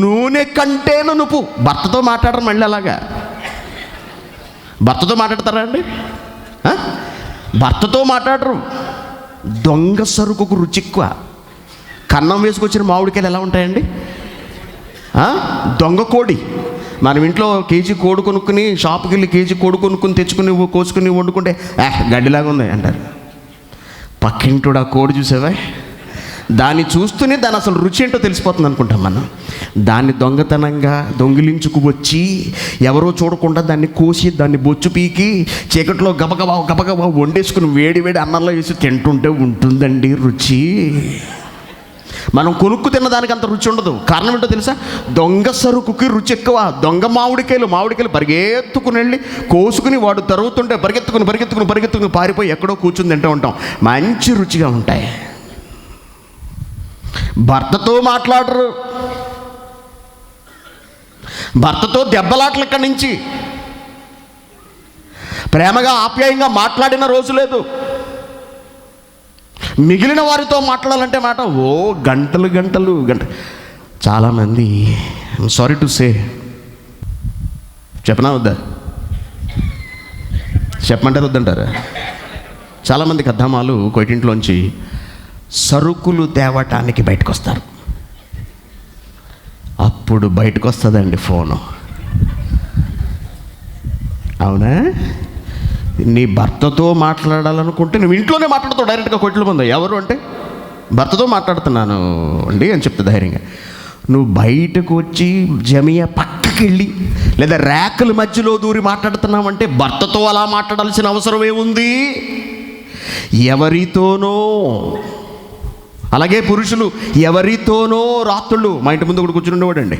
నూనె కంటే నునుపు. భర్తతో మాట్లాడరు మళ్ళీ అలాగా. భర్తతో మాట్లాడతారా అండి? భర్తతో మాట్లాడరు. దొంగ సరుకుకు రుచి ఎక్కువ. కన్నం వేసుకొచ్చిన మామిడికాయలు ఎలా ఉంటాయండి? దొంగ కోడి. మనం ఇంట్లో కేజీ కోడి కొనుక్కుని షాప్కి వెళ్ళి కేజీ కోడి కొనుక్కుని తెచ్చుకుని కోసుకుని వండుకుంటే గడ్డిలాగా ఉంది అంటారు. పక్కింటుడు ఆ కోడి చూసావా, దాన్ని చూస్తూనే దాని అసలు రుచి ఏంటో తెలిసిపోతుంది అనుకుంటాం మనం. దాన్ని దొంగతనంగా దొంగిలించుకు వచ్చి ఎవరో చూడకుండా దాన్ని కోసి దాన్ని బొచ్చు పీకి చీకట్లో గబగబా గబగబా వండేసుకుని వేడి వేడి అన్నంలో వేసి తింటుంటే ఉంటుందండి రుచి. మనం కొనుక్కు తిన్నదానికి అంత రుచి ఉండదు. కారణం ఏంటో తెలుసా? దొంగ సరుకుకి రుచి ఎక్కువ. దొంగ మామిడికాయలు పరిగెత్తుకుని వెళ్ళి కోసుకుని వాడు తరుగుతుంటే పరిగెత్తుకుని పారిపోయి ఎక్కడో కూర్చుని తింటూ ఉంటాం. మంచి రుచిగా ఉంటాయి. భర్తతో మాట్లాడరు. భర్తతో దెబ్బలాటలు ఇక్కడి నుంచి. ప్రేమగా ఆప్యాయంగా మాట్లాడిన రోజు లేదు. మిగిలిన వారితో మాట్లాడాలంటే మాట గంటలు గంటలు గంటలు. చాలామంది సారీ టు సే, చెప్పనా వద్దా? చెప్పమంటారు వద్దంటారా? చాలామందికి అద్దమాలు కొట్టింట్లోంచి సరుకులు తేవటానికి బయటకు వస్తారు. అప్పుడు బయటకు వస్తుందండి ఫోను. అవునా? నీ భర్తతో మాట్లాడాలనుకుంటే నువ్వు ఇంట్లోనే మాట్లాడుతావు డైరెక్ట్గా. కొట్లు పొందా ఎవరు అంటే భర్తతో మాట్లాడుతున్నాను అండి అని చెప్తా ధైర్యంగా. నువ్వు బయటకు వచ్చి జమియా పక్కకి వెళ్ళి లేదా ర్యాకుల మధ్యలో దూరి మాట్లాడుతున్నావంటే భర్తతో అలా మాట్లాడాల్సిన అవసరం ఏముంది? ఎవరితోనో. అలాగే పురుషులు ఎవరితోనో రాత్రులు. మా ఇంటి ముందు ఒకటి కూర్చుని ఉండేవాడు అండి.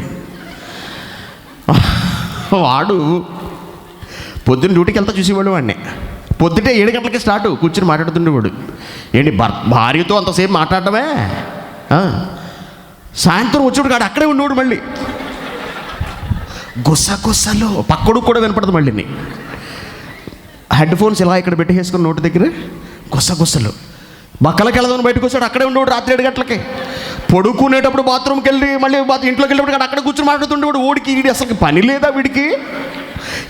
వాడు పొద్దున్న డ్యూటీకి వెళ్తా చూసేవాడు వాడిని. పొద్దుటే 7 గంటలకి స్టార్ట్ కూర్చుని మాట్లాడుతుండేవాడు. ఏంటి భార్యతో అంతసేపు మాట్లాడటమే. సాయంత్రం వచ్చేవాడు కాడు అక్కడే ఉండేవాడు. మళ్ళీ గుసగుసలో పక్కడు కూడా వినపడదు. మళ్ళీ హెడ్ ఫోన్స్ ఇలా ఇక్కడ పెట్టేసుకుని నోటి దగ్గర గుసగుసలు. బక్కలకి వెళ్దామని బయటకు వచ్చాడు, అక్కడే ఉండేవాడు రాత్రి 7 గంటలకి. పడుకునేటప్పుడు బాత్రూమ్కి వెళ్ళి మళ్ళీ ఇంట్లోకి వెళ్ళేటప్పుడు అక్కడ కూర్చొని మాట్లాడుతుండేవాడు. ఓడికి వీడి అసలు పని లేదా వీడికి?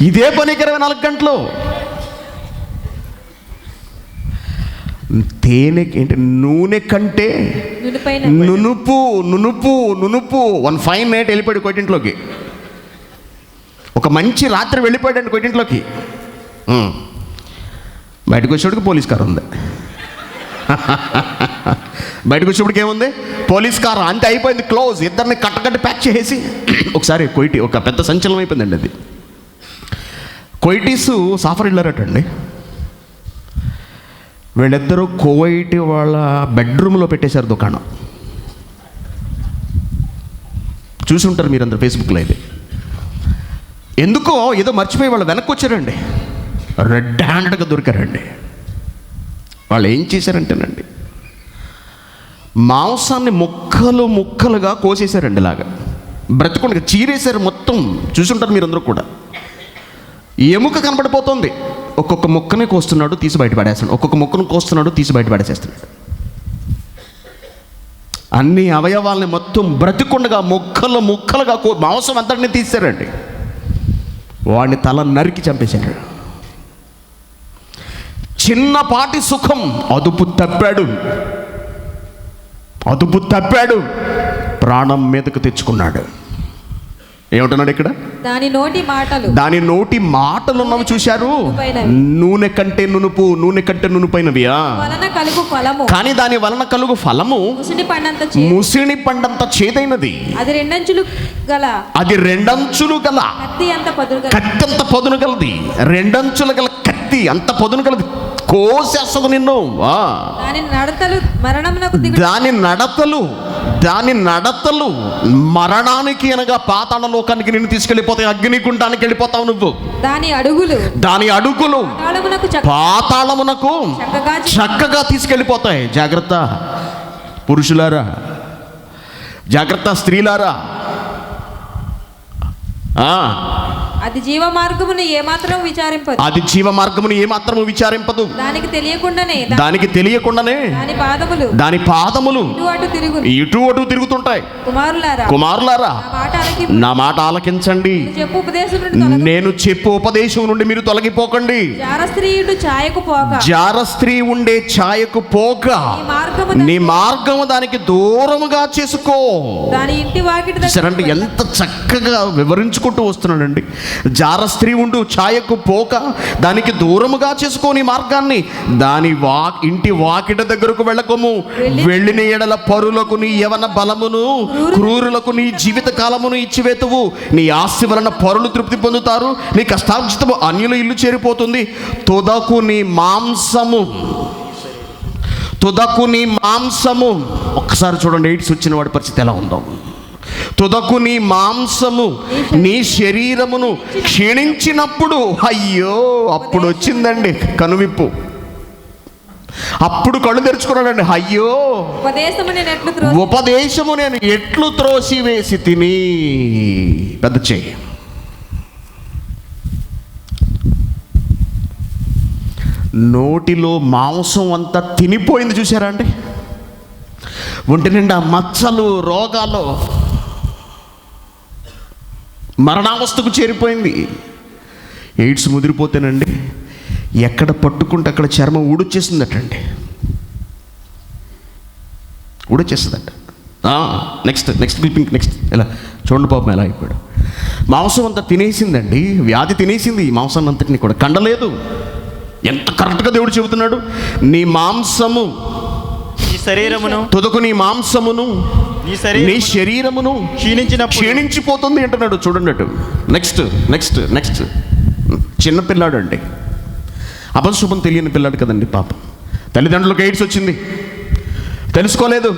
ఇదే పనికి 24 గంటలు. తేనె ఏంటి? నూనె కంటే నునుపు నునుపు నునుపు. 1 ఫైన్ నైట్ వెళ్ళిపోయాడు కొట్టింట్లోకి. ఒక మంచి రాత్రి వెళ్ళిపోయాడండి కొట్టింట్లోకి. బయటకు వచ్చేటికి పోలీస్ కారు ఉంది. బయటకు వచ్చేప్పటికి ఏముంది? Police car. అంతే, అయిపోయింది, క్లోజ్. ఇద్దరిని కట్టకట్టి ప్యాక్ చేసి ఒకసారి కోయిటి ఒక పెద్ద సంచలనం అయిపోయిందండి అది. కోయిటీసు సాఫర్ వెళ్ళారటండి. వీళ్ళిద్దరూ కోవైట్ వాళ్ళ బెడ్రూమ్లో పెట్టేశారు దుకాణం. చూసి ఉంటారు మీరందరూ ఫేస్బుక్లో. ఇది ఎందుకో ఏదో మర్చిపోయి వాళ్ళు వెనక్కి వచ్చారండి. రెడ్ హ్యాండెడ్గా దొరికారండి. వాళ్ళు ఏం చేశారంటేనండి, మాంసాన్ని ముక్కలుగా కోసేశారండి. ఇలాగా బ్రతికుండగా చీరేశారు మొత్తం. చూసుంటారు మీరందరూ కూడా. ఎముక కనబడిపోతుంది. ఒక్కొక్క ముక్కనే కోస్తున్నాడు, తీసి బయట పడేస్తాడు. ఒక్కొక్క ముక్కను కోస్తున్నాడు, తీసి బయట పడేసేస్తున్నాడు. అన్ని అవయవాల్ని మొత్తం బ్రతికుండగా ముక్కలు ముక్కలుగా మాంసం అంతటిని తీశారండి. వాడిని తల నరికి చంపేశాడు. చిన్నపాటి సుఖం అదుపు తప్పాడు, ప్రాణం మీదకు తెచ్చుకున్నాడు. ఏమంటున్నాడు ఇక్కడ? దాని నోటి మాటలు ఉన్నవి చూశారు. నూనె కంటే నునుపైనవియా, కానీ దాని వలన కలుగు ఫలము ముసిని పండంత చేదైనది. అది రెండంచులు గల కత్తి అంత పదును గలది. రెండంచులు గల కత్తి అంత పదును గలది, కోసేస్తుంది నిన్ను. దాని నడతలు మరణానికి అనగా పాతాళ లోకానికి నిన్ను తీసుకెళ్ళిపోతాయి. అగ్నిగుండానికి వెళ్ళిపోతావు నువ్వు. దాని అడుగులు పాతాళమునకు చక్కగా తీసుకెళ్ళిపోతాయి. జాగ్రత్త పురుషులారా, జాగ్రత్త స్త్రీలారా. అది జీవ మార్గమును ఏమాత్రం విచారింపదు. దానికి తెలియకుండానే దాని పాదములు ఇటు అటు తిరుగుతుంటాయి. కుమారులారా, నా మాట ఆలకించండి. నేను చెప్పు ఉపదేశం నుండి మీరు తొలగిపోకండి. జారస్త్రీ ఉండే ఛాయకు పోక నీ మార్గము దానికి దూరముగా చేసుకో. సరే, ఎంత చక్కగా వివరించుకుంటూ వస్తున్నాడండి. జార స్త్రీ ఉండు ఛాయకు పోక దానికి దూరముగా చేసుకోని మార్గాన్ని. దాని ఇంటి వాకిట దగ్గరకు వెళ్ళకము. వెళ్ళిన ఎడల పరులకు నీ యవన బలమును, క్రూరులకు నీ జీవిత కాలమును ఇచ్చివేతువు. నీ ఆస్తి వలన పరులు తృప్తి పొందుతారు, నీ కష్టార్జితము అన్యుల ఇల్లు చేరిపోతుంది. తుదకు నీ మాంసము ఒక్కసారి చూడండి, ఎయిడ్స్ వచ్చిన వాడి పరిస్థితి ఎలా ఉందో. తుదకు నీ మాంసము నీ శరీరమును క్షీణించినప్పుడు, అయ్యో అప్పుడు వచ్చిందండి కనువిప్పు. అప్పుడు కళ్ళు తెరుచుకున్నాడండి. అయ్యో, ఉపదేశము నేను ఎట్లు త్రోసివేసి తిని. పెద్ద చెయ్యి. నోటిలో మాంసం అంతా తినిపోయింది. చూసారా అండి? ఒంటి నిండా మచ్చలు, రోగాలు, మరణావస్థకు చేరిపోయింది. ఎయిడ్స్ ముదిరిపోతేనండి ఎక్కడ పట్టుకుంటే అక్కడ చర్మం ఊడొచ్చేసిందటండి. ఊడొచ్చేస్తుందట. Next clipping. ఎలా చూడండి పాపం ఎలా అయిపోయాడు. మాంసం అంతా తినేసిందండి. వ్యాధి తినేసింది ఈ మాంసాన్ని అంతటిని కూడా. కండలేదు. ఎంత కరెక్ట్గా దేవుడు చెబుతున్నాడు. నీ మాంసము తుదకు నీ మాంసమును నీ శరీరమును క్షీణించిపోతుంది అంటున్నాడు. చూడండి అటు. నెక్స్ట్ చిన్నపిల్లాడు అండి. అపశుభం తెలియని పిల్లాడు కదండి పాపం. తల్లిదండ్రులకు ఎయిడ్స్ వచ్చింది, తెలుసుకోలేదు.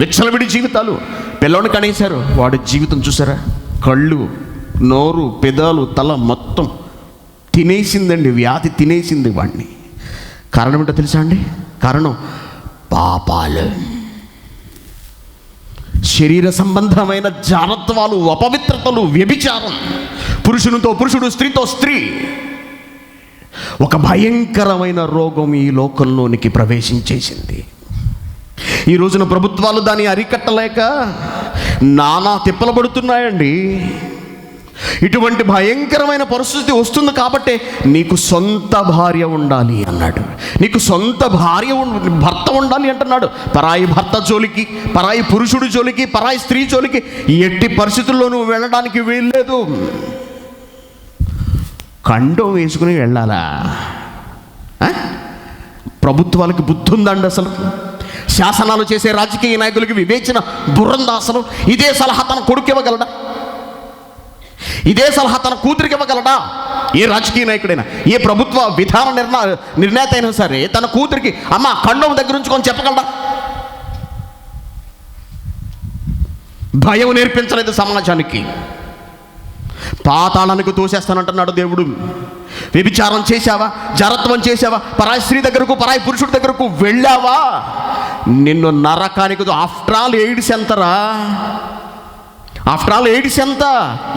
విచ్చలవిడి జీవితాలు. పిల్లోని కనేశారు. వాడి జీవితం చూసారా? కళ్ళు, నోరు, పెదాలు, తల మొత్తం తినేసిందండి. వ్యాధి తినేసింది వాడిని. కారణం ఏంటో తెలుసా అండి? కారణం పాపాలు, శరీర సంబంధమైన జారత్వాలు, అపవిత్రతలు, వ్యభిచారం. పురుషునితో పురుషుడు, స్త్రీతో స్త్రీ. ఒక భయంకరమైన రోగం ఈ లోకంలోనికి ప్రవేశించేసింది. ఈ రోజున ప్రభుత్వాలు దాన్ని అరికట్టలేక నానా తిప్పలు పడుతున్నాయండి. ఇటువంటి భయంకరమైన పరిస్థితి వస్తుంది కాబట్టి నీకు సొంత భార్య ఉండాలి అన్నాడు. నీకు సొంత భర్త ఉండాలి అంటున్నాడు. పరాయి భర్త జోలికి, పరాయి పురుషుడి జోలికి, పరాయి స్త్రీ జోలికి ఎట్టి పరిస్థితుల్లో నువ్వు వెళ్ళడానికి వీల్లేదు. కండం వేసుకుని వెళ్ళాలా? ప్రభుత్వాలకి బుద్ధి ఉందండి అసలు? శాసనాలు చేసే రాజకీయ నాయకులకి వివేచన బుర్రందా అసలు? ఇదే సలహా తన కొడుకు ఇవ్వగలడా? ఇదే సలహా తన కూతురికి ఇవ్వగలడా? ఏ రాజకీయ నాయకుడైనా, ఏ ప్రభుత్వ విధాన నిర్ణేత అయినా సరే తన కూతురికి అమ్మ కండం దగ్గర ఉంచుకొని చెప్పగలడా? భయం నేర్పించలేదు సమాజానికి. పాతాళానికి తోసేస్తానంటున్నాడు దేవుడు. వ్యభిచారం చేశావా, జరత్వం చేశావా, పరాయి స్త్రీ దగ్గరకు, పరాయి పురుషుడి దగ్గరకు వెళ్ళావా, నిన్ను నరకానికి. ఆఫ్టర్ ఆల్ ఎయిడ్స్ ఎంతరా? ఆఫ్టర్ ఆల్ ఎయిడ్స్ ఎంత?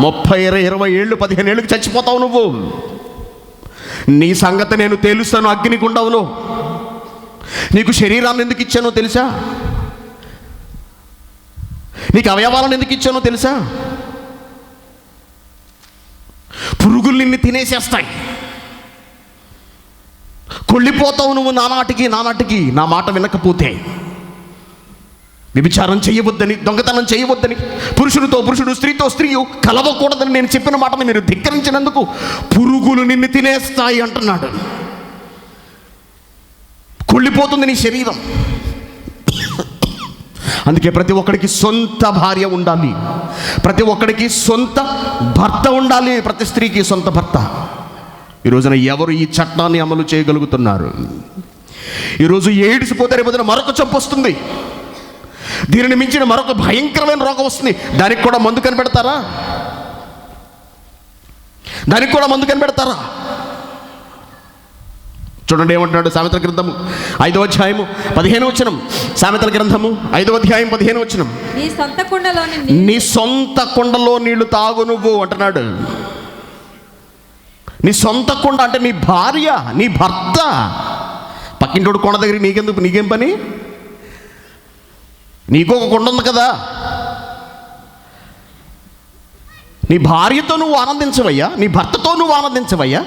30, 20 ఏళ్ళు, 15 ఏళ్ళకి చచ్చిపోతావు నువ్వు. నీ సంగతి నేను తేలుస్తాను అగ్నిగుండంలో. నీకు శరీరాన్ని ఎందుకు ఇచ్చానో తెలుసా? నీకు అవయవాలను ఎందుకు ఇచ్చానో తెలుసా? పురుగులు నిన్ను తినేసేస్తాయి, కొళ్ళిపోతావు నువ్వు నానాటికి నా మాట వినకపోతే. వ్యభిచారం చేయవద్దని, దొంగతనం చేయవద్దని, పురుషుడితో పురుషుడు, స్త్రీతో స్త్రీ కలవకూడదని నేను చెప్పిన మాటను మీరు ధిక్కరించినందుకు పురుగులు నిన్ను తినేస్తాయి అంటున్నాడు. కుళ్ళిపోతుంది నీ శరీరం. అందుకే ప్రతి ఒక్కడికి సొంత భార్య ఉండాలి, ప్రతి ఒక్కడికి సొంత భర్త ఉండాలి, ప్రతి స్త్రీకి సొంత భర్త. ఈ రోజున ఎవరు ఈ చట్టాన్ని అమలు చేయగలుగుతున్నారు? ఈరోజు ఎయిడ్స్ పోతే రేపు మరొక జబ్బు వస్తుంది, దీనిని మించిన మరొక భయంకరమైన రోగం వస్తుంది. దానికి కూడా మందు కనిపెడతారా? చూడండి ఏమంటున్నాడు సామెతల గ్రంథము 5వ అధ్యాయము 15వ వచనం. సామెతల గ్రంథము 5వ అధ్యాయం 15వ వచనం. నీ సొంత కుండలో నీళ్లు తాగు నువ్వు అంటున్నాడు. నీ సొంత కుండ అంటే నీ భార్య, నీ భర్త. పక్కింటోడు కొండ దగ్గర నీకేం పని? నీకు ఒక కొండ ఉంది కదా. నీ భార్యతో నువ్వు ఆనందించవయ్యా, నీ భర్తతో నువ్వు ఆనందించవయ్యా.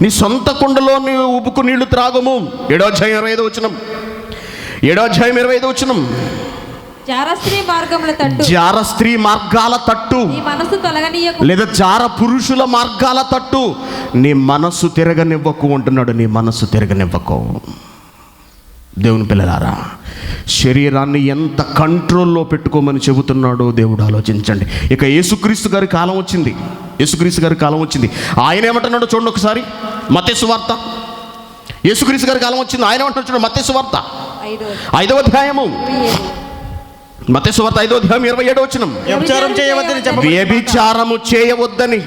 నీ సొంత కుండలో నువ్వు ఉబ్బుకు నీళ్లు త్రాగము. 7వ అధ్యాయం 25వ వచనం. 7వ అధ్యాయం 25వ వచనం. జార స్త్రీ మార్గాల తట్టు లేదా జార పురుషుల మార్గాల తట్టు నీ మనస్సు తిరగనివ్వకు అంటున్నాడు. నీ మనస్సు తిరగనివ్వకు. దేవుని పిల్లలారా, శరీరాన్ని ఎంత కంట్రోల్లో పెట్టుకోమని చెబుతున్నాడో దేవుడు ఆలోచించండి. ఇక యేసుక్రీస్తు గారి కాలం వచ్చింది. ఆయన ఏమంటున్నాడో చూడండి ఒకసారి. మత్తయి సువార్త. యేసుక్రీస్తు గారి కాలం వచ్చింది, ఆయన ఏమంటున్నాడు చూడండి. మత్తయి సువార్త 5వ అధ్యాయము. మత్తయి సువార్త 5వ అధ్యాయం 27వ వచనం. వ్యభిచారము చేయవద్దని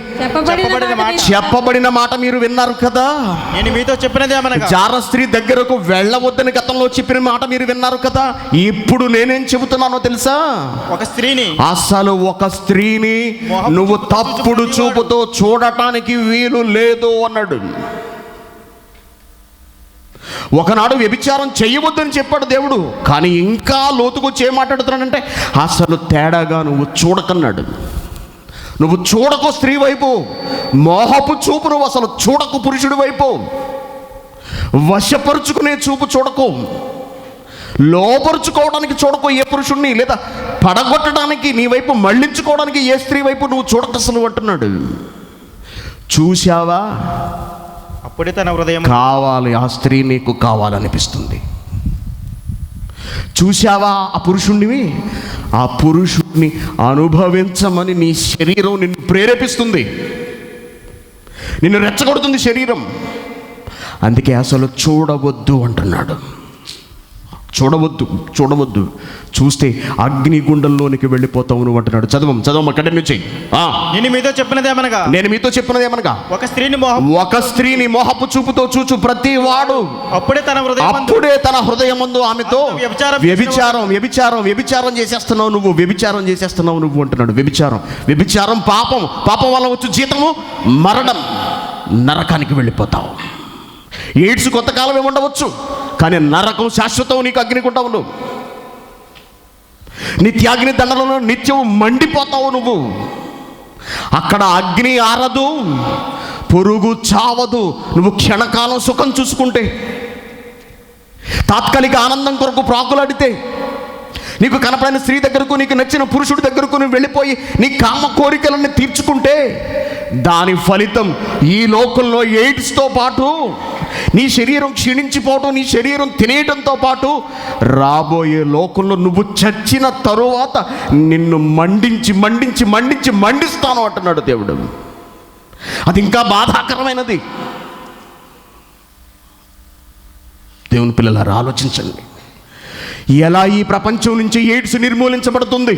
చెప్పబడిన మాట మీరు విన్నారు కదా. నేను మీతో చెప్పినది ఏమనగా, జార స్త్రీ దగ్గరకు వెళ్ళవద్దని గతంలో చెప్పిన మాట మీరు విన్నారు కదా. ఇప్పుడు నేనేం చెబుతున్నానో తెలుసా? అసలు ఒక స్త్రీని నువ్వు తప్పుడు చూపుతో చూడటానికి వీలు లేదు అన్నాడు. ఒకనాడు వ్యభిచారం చేయవద్దని చెప్పాడు దేవుడు, కానీ ఇంకా లోతుకొచ్చి ఏం మాట్లాడుతున్నాడంటే అసలు తేడాగా నువ్వు చూడకన్నాడు. నువ్వు చూడకు స్త్రీ వైపు, మోహపు చూపు నువ్వు అసలు చూడకు పురుషుడి వైపు, వశపరుచుకునే చూపు చూడకు, లోపరుచుకోవడానికి చూడకు ఏ పురుషుడిని, లేదా పడగొట్టడానికి నీ వైపు మళ్ళించుకోవడానికి ఏ స్త్రీ వైపు నువ్వు చూడకు అసలు అంటున్నాడు. చూశావా? అప్పుడే తన హృదయం కావాలి, ఆ స్త్రీ నీకు కావాలనిపిస్తుంది. చూశావా ఆ పురుషుణ్ణివి? ఆ పురుషుణ్ణి అనుభవించమని నీ శరీరం నిన్ను ప్రేరేపిస్తుంది, నిన్ను రెచ్చగొడుతుంది శరీరం. అందుకే అసలు చూడవద్దు అంటున్నాడు. చూడవద్దు. చూస్తే అగ్నిగుండంలోనికి వెళ్ళిపోతావు నువ్వు అంటున్నాడు. చదవం అక్కడి నుంచి. నేను మీతో చెప్పినది ఏమనగా, ఒక స్త్రీని మోహపు చూపుతో చూచు ప్రతి వాడు అప్పుడే తన హృదయమందు ఆమెతో వ్యభిచారం చేసేస్తున్నావు నువ్వు అంటున్నాడు. వ్యభిచారం పాపం వల్ల వచ్చు జీతము మరణం, నరకానికి వెళ్ళిపోతావు. ఎయిడ్స్ కొంతకాలమే ఉండవచ్చు, కానీ నరకం శాశ్వతం. నీకు అగ్నిగుండంలో నిత్యాగ్ని దండలలో నిత్యం మండిపోతావు నువ్వు. అక్కడ అగ్ని ఆరదు, పురుగు చావదు. నువ్వు క్షణకాలం సుఖం చూసుకుంటే, తాత్కాలిక ఆనందం కొరకు ప్రాకులాడితే, నీకు కనపడిన స్త్రీ దగ్గరకు, నీకు నచ్చిన పురుషుడి దగ్గరకు నువ్వు వెళ్ళిపోయి నీ కామ కోరికలన్నీ తీర్చుకుంటే, దాని ఫలితం ఈ లోకంలో ఎయిడ్స్తో పాటు నీ శరీరం క్షీణించిపోవటం, నీ శరీరం తినేయడంతో పాటు రాబోయే లోకంలో నువ్వు చచ్చిన తరువాత నిన్ను మండిస్తాను అంటున్నాడు దేవుడు. అది ఇంకా బాధాకరమైనది. దేవుని పిల్లలారా, ఆలోచించండి. ఎలా ఈ ప్రపంచం నుంచి ఎయిడ్స్ నిర్మూలించబడుతుంది?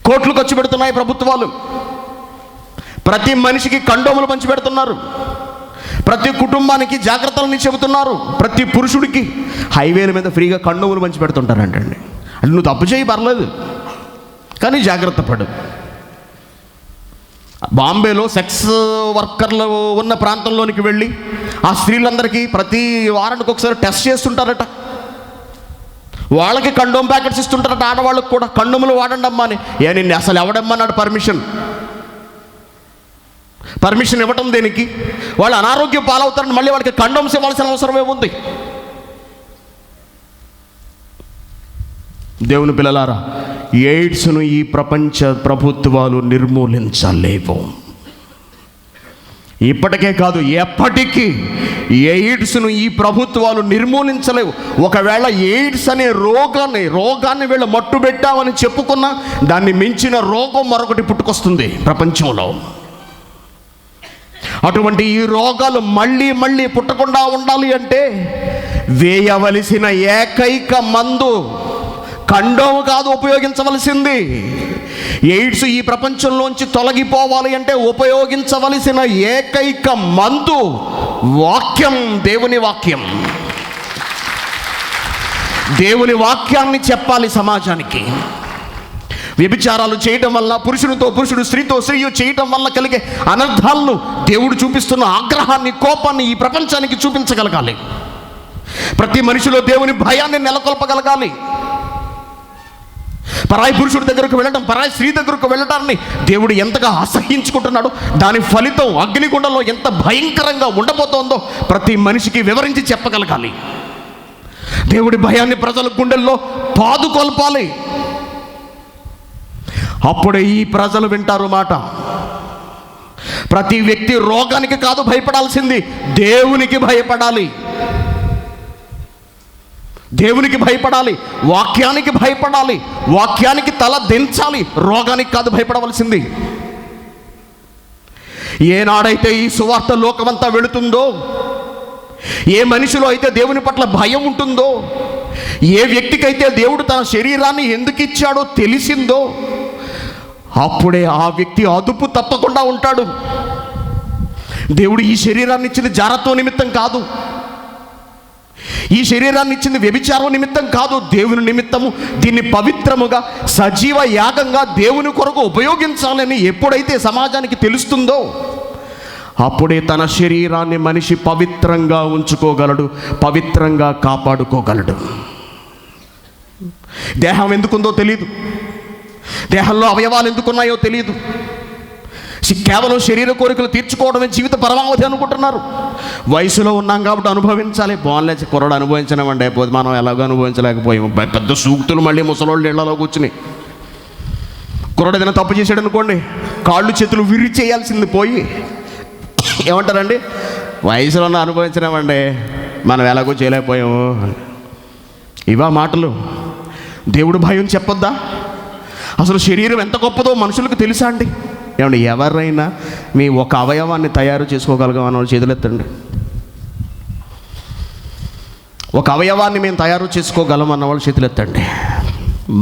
కోట్లు ఖర్చు పెడుతున్నాయి ప్రభుత్వాలు, ప్రతి మనిషికి కండోములు పంచిపెడుతున్నారు, ప్రతి కుటుంబానికి జాగ్రత్తలని చెబుతున్నారు, ప్రతి పురుషుడికి హైవేల మీద ఫ్రీగా కండోములు పంచిపెడుతుంటారంటండి. అంటే నువ్వు తప్పు చేయి పర్లేదు, కానీ జాగ్రత్త పడు. బాంబేలో సెక్స్ వర్కర్లు ఉన్న ప్రాంతంలోనికి వెళ్ళి ఆ స్త్రీలందరికీ ప్రతి వారానికి ఒకసారి టెస్ట్ చేస్తుంటారట. వాళ్ళకి కండోమ్ ప్యాకెట్స్ ఇస్తుంటారట, ఆడవాళ్ళకి కూడా. కండోములు వాడండి అమ్మా అని. నిన్ను అసలు ఎవడమ్మన్నాడు పర్మిషన్ ఇవ్వటం దేనికి? వాళ్ళు అనారోగ్యం పాలవుతారని మళ్ళీ వాళ్ళకి కండోమ్స్ ఇవ్వాల్సిన అవసరం ఏముంది? దేవుని పిల్లలారా, ఎయిడ్స్ను ఈ ప్రపంచ ప్రభుత్వాలు నిర్మూలించలేవు. ఇప్పటికే కాదు, ఎప్పటికీ ఎయిడ్స్ను ఈ ప్రభుత్వాలు నిర్మూలించలేవు. ఒకవేళ ఎయిడ్స్ అనే రోగాన్ని వీళ్ళు మట్టుబెట్టామని చెప్పుకున్నా దాన్ని మించిన రోగం మరొకటి పుట్టుకొస్తుంది ప్రపంచంలో. అటువంటి ఈ రోగాలు మళ్ళీ పుట్టకుండా ఉండాలి అంటే వేయవలసిన ఏకైక మందు కండోము కాదు ఉపయోగించవలసింది. ఎయిడ్స్ ఈ ప్రపంచంలోంచి తొలగిపోవాలి అంటే ఉపయోగించవలసిన ఏకైక మందు వాక్యం, దేవుని వాక్యం. దేవుని వాక్యాన్ని చెప్పాలి సమాజానికి. వ్యభిచారాలు చేయటం వల్ల, పురుషునితో పురుషుడు, స్త్రీతో స్త్రీ చేయటం వల్ల కలిగే అనర్థాలను, దేవుడు చూపిస్తున్న ఆగ్రహాన్ని, కోపాన్ని ఈ ప్రపంచానికి చూపించగలగాలి. ప్రతి మనిషిలో దేవుని భయాన్ని నెలకొల్పగలగాలి. పరాయి పురుషుడి దగ్గరకు వెళ్ళటం, పరాయి స్త్రీ దగ్గరకు వెళ్ళటాన్ని దేవుడు ఎంతగా అసహ్యించుకుంటున్నాడో, దాని ఫలితం అగ్నిగుండంలో ఎంత భయంకరంగా ఉండబోతోందో ప్రతి మనిషికి వివరించి చెప్పగలగాలి. దేవుడి భయాన్ని ప్రజల గుండెల్లో పాదుకొల్పాలి. అప్పుడే ఈ ప్రజలు వింటారు మాట. ప్రతి వ్యక్తి రోగానికి కాదు భయపడాల్సింది, దేవునికి భయపడాలి. దేవునికి భయపడాలి, వాక్యానికి భయపడాలి, వాక్యానికి తల దించాలి. రోగానికి కాదు భయపడవలసింది. ఏనాడైతే ఈ సువార్త లోకమంతా వెళుతుందో, ఏ మనిషిలో అయితే దేవుని పట్ల భయం ఉంటుందో, ఏ వ్యక్తికైతే దేవుడు తన శరీరాన్ని ఎందుకు ఇచ్చాడో తెలిసిందో, అప్పుడే ఆ వ్యక్తి అదుపు తప్పకుండా ఉంటాడు. దేవుడు ఈ శరీరాన్ని ఇచ్చింది జారత్వం నిమిత్తం కాదు, ఈ శరీరాన్ని ఇచ్చింది వ్యభిచారం నిమిత్తం కాదు, దేవుని నిమిత్తము. దీన్ని పవిత్రముగా, సజీవ యాగంగా దేవుని కొరకు ఉపయోగించాలని ఎప్పుడైతే సమాజానికి తెలుస్తుందో, అప్పుడే తన శరీరాన్ని మనిషి పవిత్రంగా ఉంచుకోగలడు, పవిత్రంగా కాపాడుకోగలడు. దేహం ఎందుకుందో తెలియదు, దేహంలో అవయవాలు ఎందుకున్నాయో తెలియదు. కేవలం శరీర కోరికలు తీర్చుకోవడమే జీవిత పరమావధి అనుకుంటున్నారు. వయసులో ఉన్నాం కాబట్టి అనుభవించాలి. బోన్లే కుర్రడు అనుభవించినామండి, అయిపోతే మనం ఎలాగో అనుభవించలేకపోయాము. పెద్ద సూక్తులు మళ్ళీ ముసలోళ్ళు ఇళ్లలో కూర్చుని. కుర్రడు ఏదైనా తప్పు చేసాడు అనుకోండి, కాళ్ళు చేతులు విరి చేయాల్సింది పోయి ఏమంటారండి, వయసులో ఉన్న అనుభవించినామండి, మనం ఎలాగో చేయలేకపోయాము. ఇవా మాటలు? దేవుడు భయం చెప్పొద్దా? అసలు శరీరం ఎంత గొప్పదో మనుషులకు తెలుసా అండి? ఏమండి, ఎవరైనా మీ ఒక అవయవాన్ని తయారు చేసుకోగలగమన్న వాళ్ళు చేతులెత్తండి. ఒక అవయవాన్ని మేము తయారు చేసుకోగలం అన్న వాళ్ళు చేతులెత్తండి.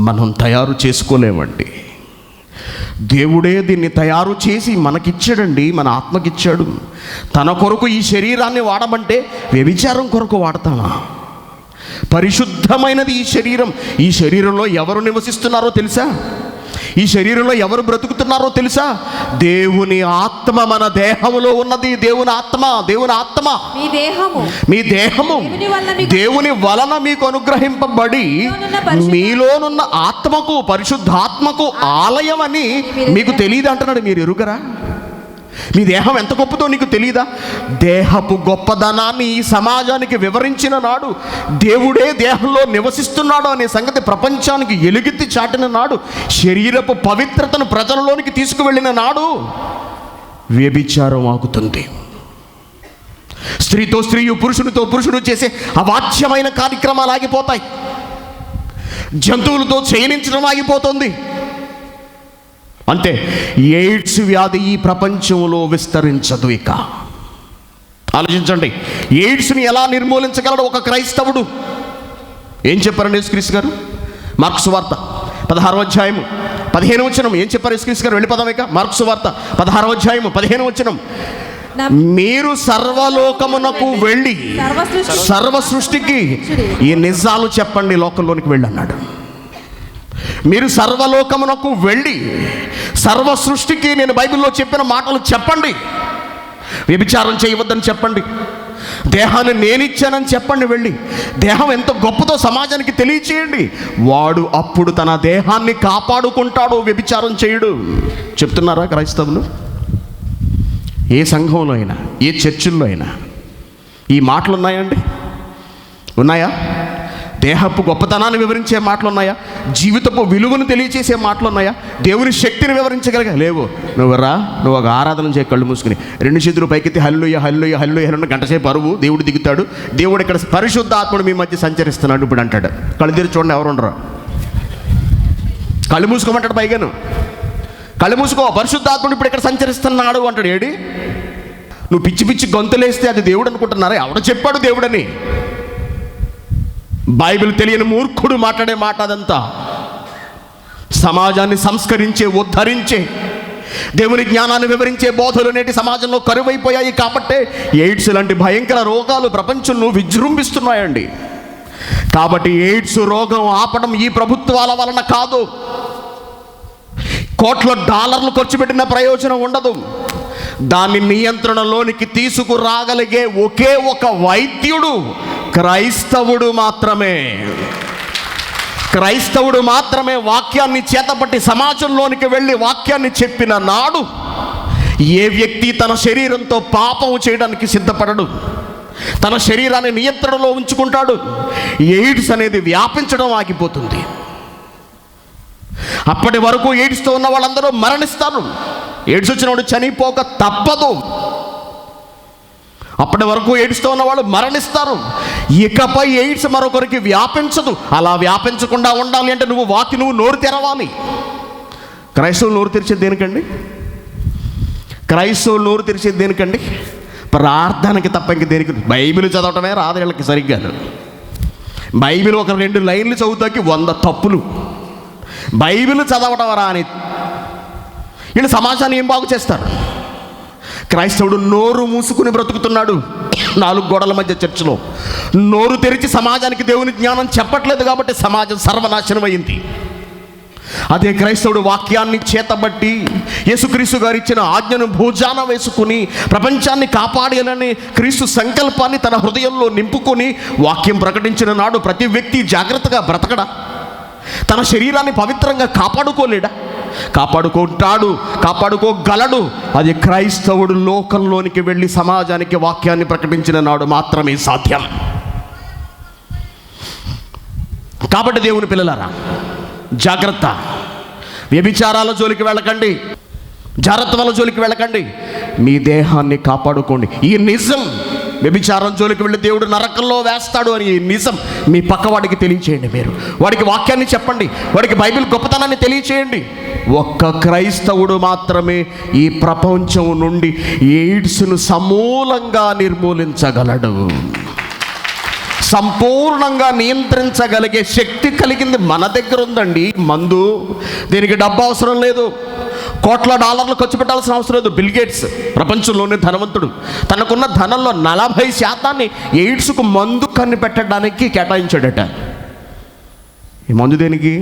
మనం తయారు చేసుకోలేమండి. దేవుడే దీన్ని తయారు చేసి మనకిచ్చాడండి, మన ఆత్మకిచ్చాడు. తన కొరకు ఈ శరీరాన్ని వాడమంటే వ్యభిచారం కొరకు వాడతామా? పరిశుద్ధమైనది ఈ శరీరం. ఈ శరీరంలో ఎవరు నివసిస్తున్నారో తెలుసా? ఈ శరీరంలో ఎవరు బ్రతుకుతున్నారో తెలుసా? దేవుని ఆత్మ మన దేహములో ఉన్నది. దేవుని ఆత్మ మీ దేహము దేవుని వలన మీకు అనుగ్రహింపబడి మీలోనున్న ఆత్మకు, పరిశుద్ధాత్మకు ఆలయం అని మీకు తెలియదు అంటున్నాడు. మీరు ఎరుగరా? మీ దేహం ఎంత గొప్పదో నీకు తెలియదా? దేహపు గొప్పదనాన్ని ఈ సమాజానికి వివరించిన నాడు, దేవుడే దేహంలో నివసిస్తున్నాడు అనే సంగతి ప్రపంచానికి ఎలుగెత్తి చాటిన నాడు, శరీరపు పవిత్రతను ప్రజలలోనికి తీసుకువెళ్ళిన నాడు వ్యభిచారం ఆగుతుంది. స్త్రీతో స్త్రీయు, పురుషునితో పురుషుడు చేసే అవాచ్యమైన కార్యక్రమాలు ఆగిపోతాయి. జంతువులతో చేయనించడం ఆగిపోతుంది. అంతే, ఎయిడ్స్ వ్యాధి ఈ ప్రపంచంలో విస్తరించదు. ఇక ఆలోచించండి, ఎయిడ్స్ని ఎలా నిర్మూలించగలడు ఒక క్రైస్తవుడు? ఏం చెప్పారండి యేసుక్రీస్తు గారు? మార్కు సువార్త 16వ అధ్యాయము 15వ వచనం ఏం చెప్పారు యేసుక్రీస్తు గారు? వెళ్ళిపోదాం ఇక. మార్కు సువార్త 16వ అధ్యాయము 15వ వచనం, మీరు సర్వలోకమునకు వెళ్ళి సర్వ సృష్టికి ఈ నిజాలు చెప్పండి, లోకంలోనికి వెళ్ళి అన్నాడు. మీరు సర్వలోకమునకు వెళ్ళి సర్వ సృష్టికి నేను బైబిల్లో చెప్పిన మాటలు చెప్పండి. వ్యభిచారం చేయవద్దని చెప్పండి. దేహాన్ని నేనిచ్చానని చెప్పండి. వెళ్ళి దేహం ఎంత గొప్పదో సమాజానికి తెలియచేయండి. వాడు అప్పుడు తన దేహాన్ని కాపాడుకుంటాడు, వ్యభిచారం చేయడు. చెప్తున్నారా క్రైస్తవులు? ఏ సంఘంలో అయినా, ఏ చర్చిల్లో అయినా ఈ మాటలు ఉన్నాయండి? ఉన్నాయా? దేహపు గొప్పతనాన్ని వివరించే మాటలు ఉన్నాయా? జీవితపు విలువను తెలియచేసే మాటలు ఉన్నాయా? దేవుని శక్తిని వివరించగలిగా? లేవు. నువ్వు ఒక ఆరాధన చేయ, కళ్ళు మూసుకుని 2 చేతులు పైకెత్తి హల్లెలూయా హల్లెలూయా హల్లెలూయా అన్న గంట సేపు అరువు. దేవుడు దిగుతాడు. దేవుడు ఇక్కడ పరిశుద్ధ ఆత్ముడు మీ మధ్య సంచరిస్తున్నాడు ఇప్పుడు అంటాడు. కళ్ళు తెరిచి చూడండి, ఎవరు ఉండరు. కళ్ళు మూసుకోమంటాడు. పైగాను కళ్ళు మూసుకో, పరిశుద్ధాత్ముడు ఇప్పుడు ఇక్కడ సంచరిస్తున్నాడు అంటాడు. ఏడి నువ్వు పిచ్చి పిచ్చి గొంతులేస్తే అది దేవుడు అనుకుంటున్నారా? ఎవడు చెప్పాడు దేవుడని? బైబిల్ తెలియని మూర్ఖుడు మాట్లాడే మాట అదంతా. సమాజాన్ని సంస్కరించే, ఉద్ధరించే, దేవుని జ్ఞానాన్ని వివరించే బోధలు నేటి సమాజంలో కరువైపోయాయి. కాబట్టే ఎయిడ్స్ లాంటి భయంకర రోగాలు ప్రపంచంలో విజృంభిస్తున్నాయండి. కాబట్టి ఎయిడ్స్ రోగం ఆపడం ఈ ప్రభుత్వాల వలన కాదు. కోట్ల డాలర్లు ఖర్చు పెట్టిన ప్రయోజనం ఉండదు. దాన్ని నియంత్రణలోనికి తీసుకురాగలిగే ఒకే ఒక వైద్యుడు క్రైస్తవుడు మాత్రమే. క్రైస్తవుడు మాత్రమే వాక్యాన్ని చేతపట్టి సమాజంలోనికి వెళ్ళి వాక్యాన్ని చెప్పిన నాడు ఏ వ్యక్తి తన శరీరంతో పాపం చేయడానికి సిద్ధపడడు. తన శరీరాన్ని నియంత్రణలో ఉంచుకుంటాడు. ఎయిడ్స్ అనేది వ్యాపించడం ఆగిపోతుంది. అప్పటి వరకు ఎయిడ్స్తో ఉన్న వాళ్ళందరూ మరణిస్తారు. ఎయిడ్స్ వచ్చిన వాడు చనిపోక తప్పదు. అప్పటి వరకు ఎయిడ్స్తో ఉన్న వాళ్ళు మరణిస్తారు. ఇకపై ఎయిడ్స్ మరొకరికి వ్యాపించదు. అలా వ్యాపించకుండా ఉండాలి అంటే నువ్వు నోరు తెరవాలి. క్రైస్తవులు నోరు తెరిచేది దేనికండి? క్రైస్తవులు నోరు తెరిచేది దేనికండి? ప్రార్థనకి తప్ప ఇంక దేనికి? బైబిల్ చదవటమే రాదు వీళ్ళకి సరిగ్గా. బైబిల్ ఒక 2 లైన్లు చదువుతాకి 100 తప్పులు. బైబిల్ చదవటం రాని వీళ్ళు సమాజాన్ని ఏం బాగు చేస్తారు? క్రైస్తవుడు నోరు మూసుకుని బ్రతుకుతున్నాడు 4 గోడల మధ్య చర్చలో. నోరు తెరిచి సమాజానికి దేవుని జ్ఞానం చెప్పట్లేదు కాబట్టి సమాజం సర్వనాశనం అయింది. అదే క్రైస్తవుడు వాక్యాన్ని చేతబట్టి యేసుక్రీస్తు గారు ఇచ్చిన ఆజ్ఞను భుజాన వేసుకుని ప్రపంచాన్ని కాపాడాలని క్రీస్తు సంకల్పాన్ని తన హృదయంలో నింపుకొని వాక్యం ప్రకటించిన నాడు ప్రతి వ్యక్తి జాగ్రత్తగా బ్రతకడా? తన శరీరాన్ని పవిత్రంగా కాపాడుకోలేడా? కాపాడుకుంటాడు, కాపాడుకోగలడు. అది క్రైస్తవుడు లోకంలోనికి వెళ్ళి సమాజానికి వాక్యాన్ని ప్రకటించిన నాడు మాత్రమే సాధ్యం. కాబట్టి దేవుని పిల్లలారా, జాగ్రత్త. వ్యభిచారాల జోలికి వెళ్ళకండి, జాగ్రత్తల జోలికి వెళ్ళకండి. మీ దేహాన్ని కాపాడుకోండి. ఈ నిజం, వ్యభిచారం జోలికి వెళ్ళి దేవుడు నరకంలో వేస్తాడు అని ఈ నిజం మీ పక్కవాడికి తెలియచేయండి. మీరు వాడికి వాక్యాన్ని చెప్పండి, వాడికి బైబిల్ గొప్పతనాన్ని తెలియచేయండి. ఒక్క క్రైస్తవుడు మాత్రమే ఈ ప్రపంచం నుండి ఎయిడ్స్ను సమూలంగా నిర్మూలించగలడు. సంపూర్ణంగా నియంత్రించగలిగే శక్తి కలిగింది మన దగ్గర ఉందండి. మందు, దీనికి డబ్బు అవసరం లేదు, కోట్ల డాలర్లు ఖర్చు పెట్టాల్సిన అవసరం లేదు. బిల్ గేట్స్ ప్రపంచంలోనే ధనవంతుడు. తనకున్న ధనంలో 40% ఎయిడ్స్కు మందు కనిపెట్టడానికి కేటాయించాడట. ఈ మందు దేనికి?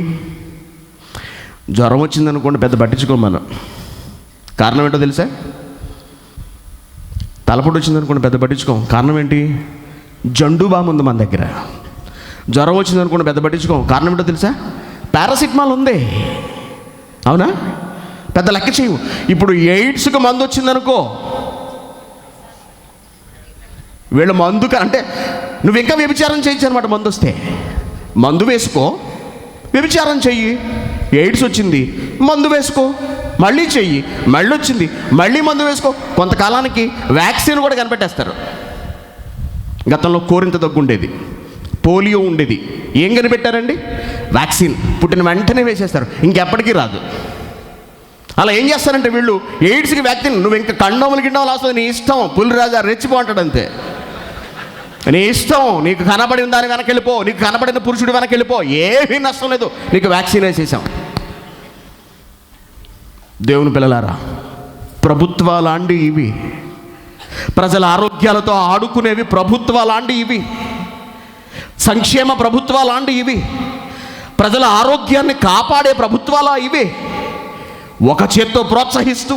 జ్వరం వచ్చిందనుకోండి, పెద్ద పట్టించుకోం మనం. కారణం ఏంటో తెలుసా? తలపోటు వచ్చిందనుకోండి, పెద్ద పట్టించుకోం. కారణం ఏంటి? జండు బామ్ ఉంది మన దగ్గర. జ్వరం వచ్చిందనుకోండి, పెద్ద పట్టించుకోం. కారణం ఏంటో తెలుసా? పారాసిటమాల్ ఉంది. అవునా? పెద్ద లెక్క చేయవు. ఇప్పుడు ఎయిడ్స్కి మందు వచ్చిందనుకో, వీళ్ళు మందు అంటే నువ్వు ఇంకా వ్యభిచారం చేయొచ్చు అనమాట. మందు వస్తే మందు వేసుకో, వ్యభిచారం చెయ్యి. ఎయిడ్స్ వచ్చింది, మందు వేసుకో, మళ్ళీ చెయ్యి, మళ్ళీ వచ్చింది, మళ్ళీ మందు వేసుకో. కొంతకాలానికి వ్యాక్సిన్ కూడా కనిపెట్టేస్తారు. గతంలో కోరింత దగ్గు ఉండేది, పోలియో ఉండేది. ఏం కనిపెట్టారండి? వ్యాక్సిన్. పుట్టిన వెంటనే వేసేస్తారు, ఇంకెప్పటికీ రాదు. అలా ఏం చేస్తారంటే వీళ్ళు ఎయిడ్స్కి వ్యాక్సిన్. నువ్వు ఇంకా కండోములు గిండోములు వస్తుంది, నీ ఇష్టం, పులిరాజా రెచ్చిపోంటాడు అంతే. నీ ఇష్టం, నీకు కనబడిన దాని వెనక్కి వెళ్ళిపో, నీకు కనబడిన పురుషుడి వెనక్కి వెళ్ళిపో, ఏమీ నష్టం లేదు, నీకు వ్యాక్సిన్ వేసేసాం. దేవుని పిల్లలారా, ప్రభుత్వాలాంటి ఇవి, ప్రజల ఆరోగ్యాలతో ఆడుకునేవి ప్రభుత్వాలాంటి ఇవి, సంక్షేమ ప్రభుత్వాలాంటి ఇవి. ప్రజల ఆరోగ్యాన్ని కాపాడే ప్రభుత్వాలా ఇవే? ఒక చేత్తో ప్రోత్సహిస్తూ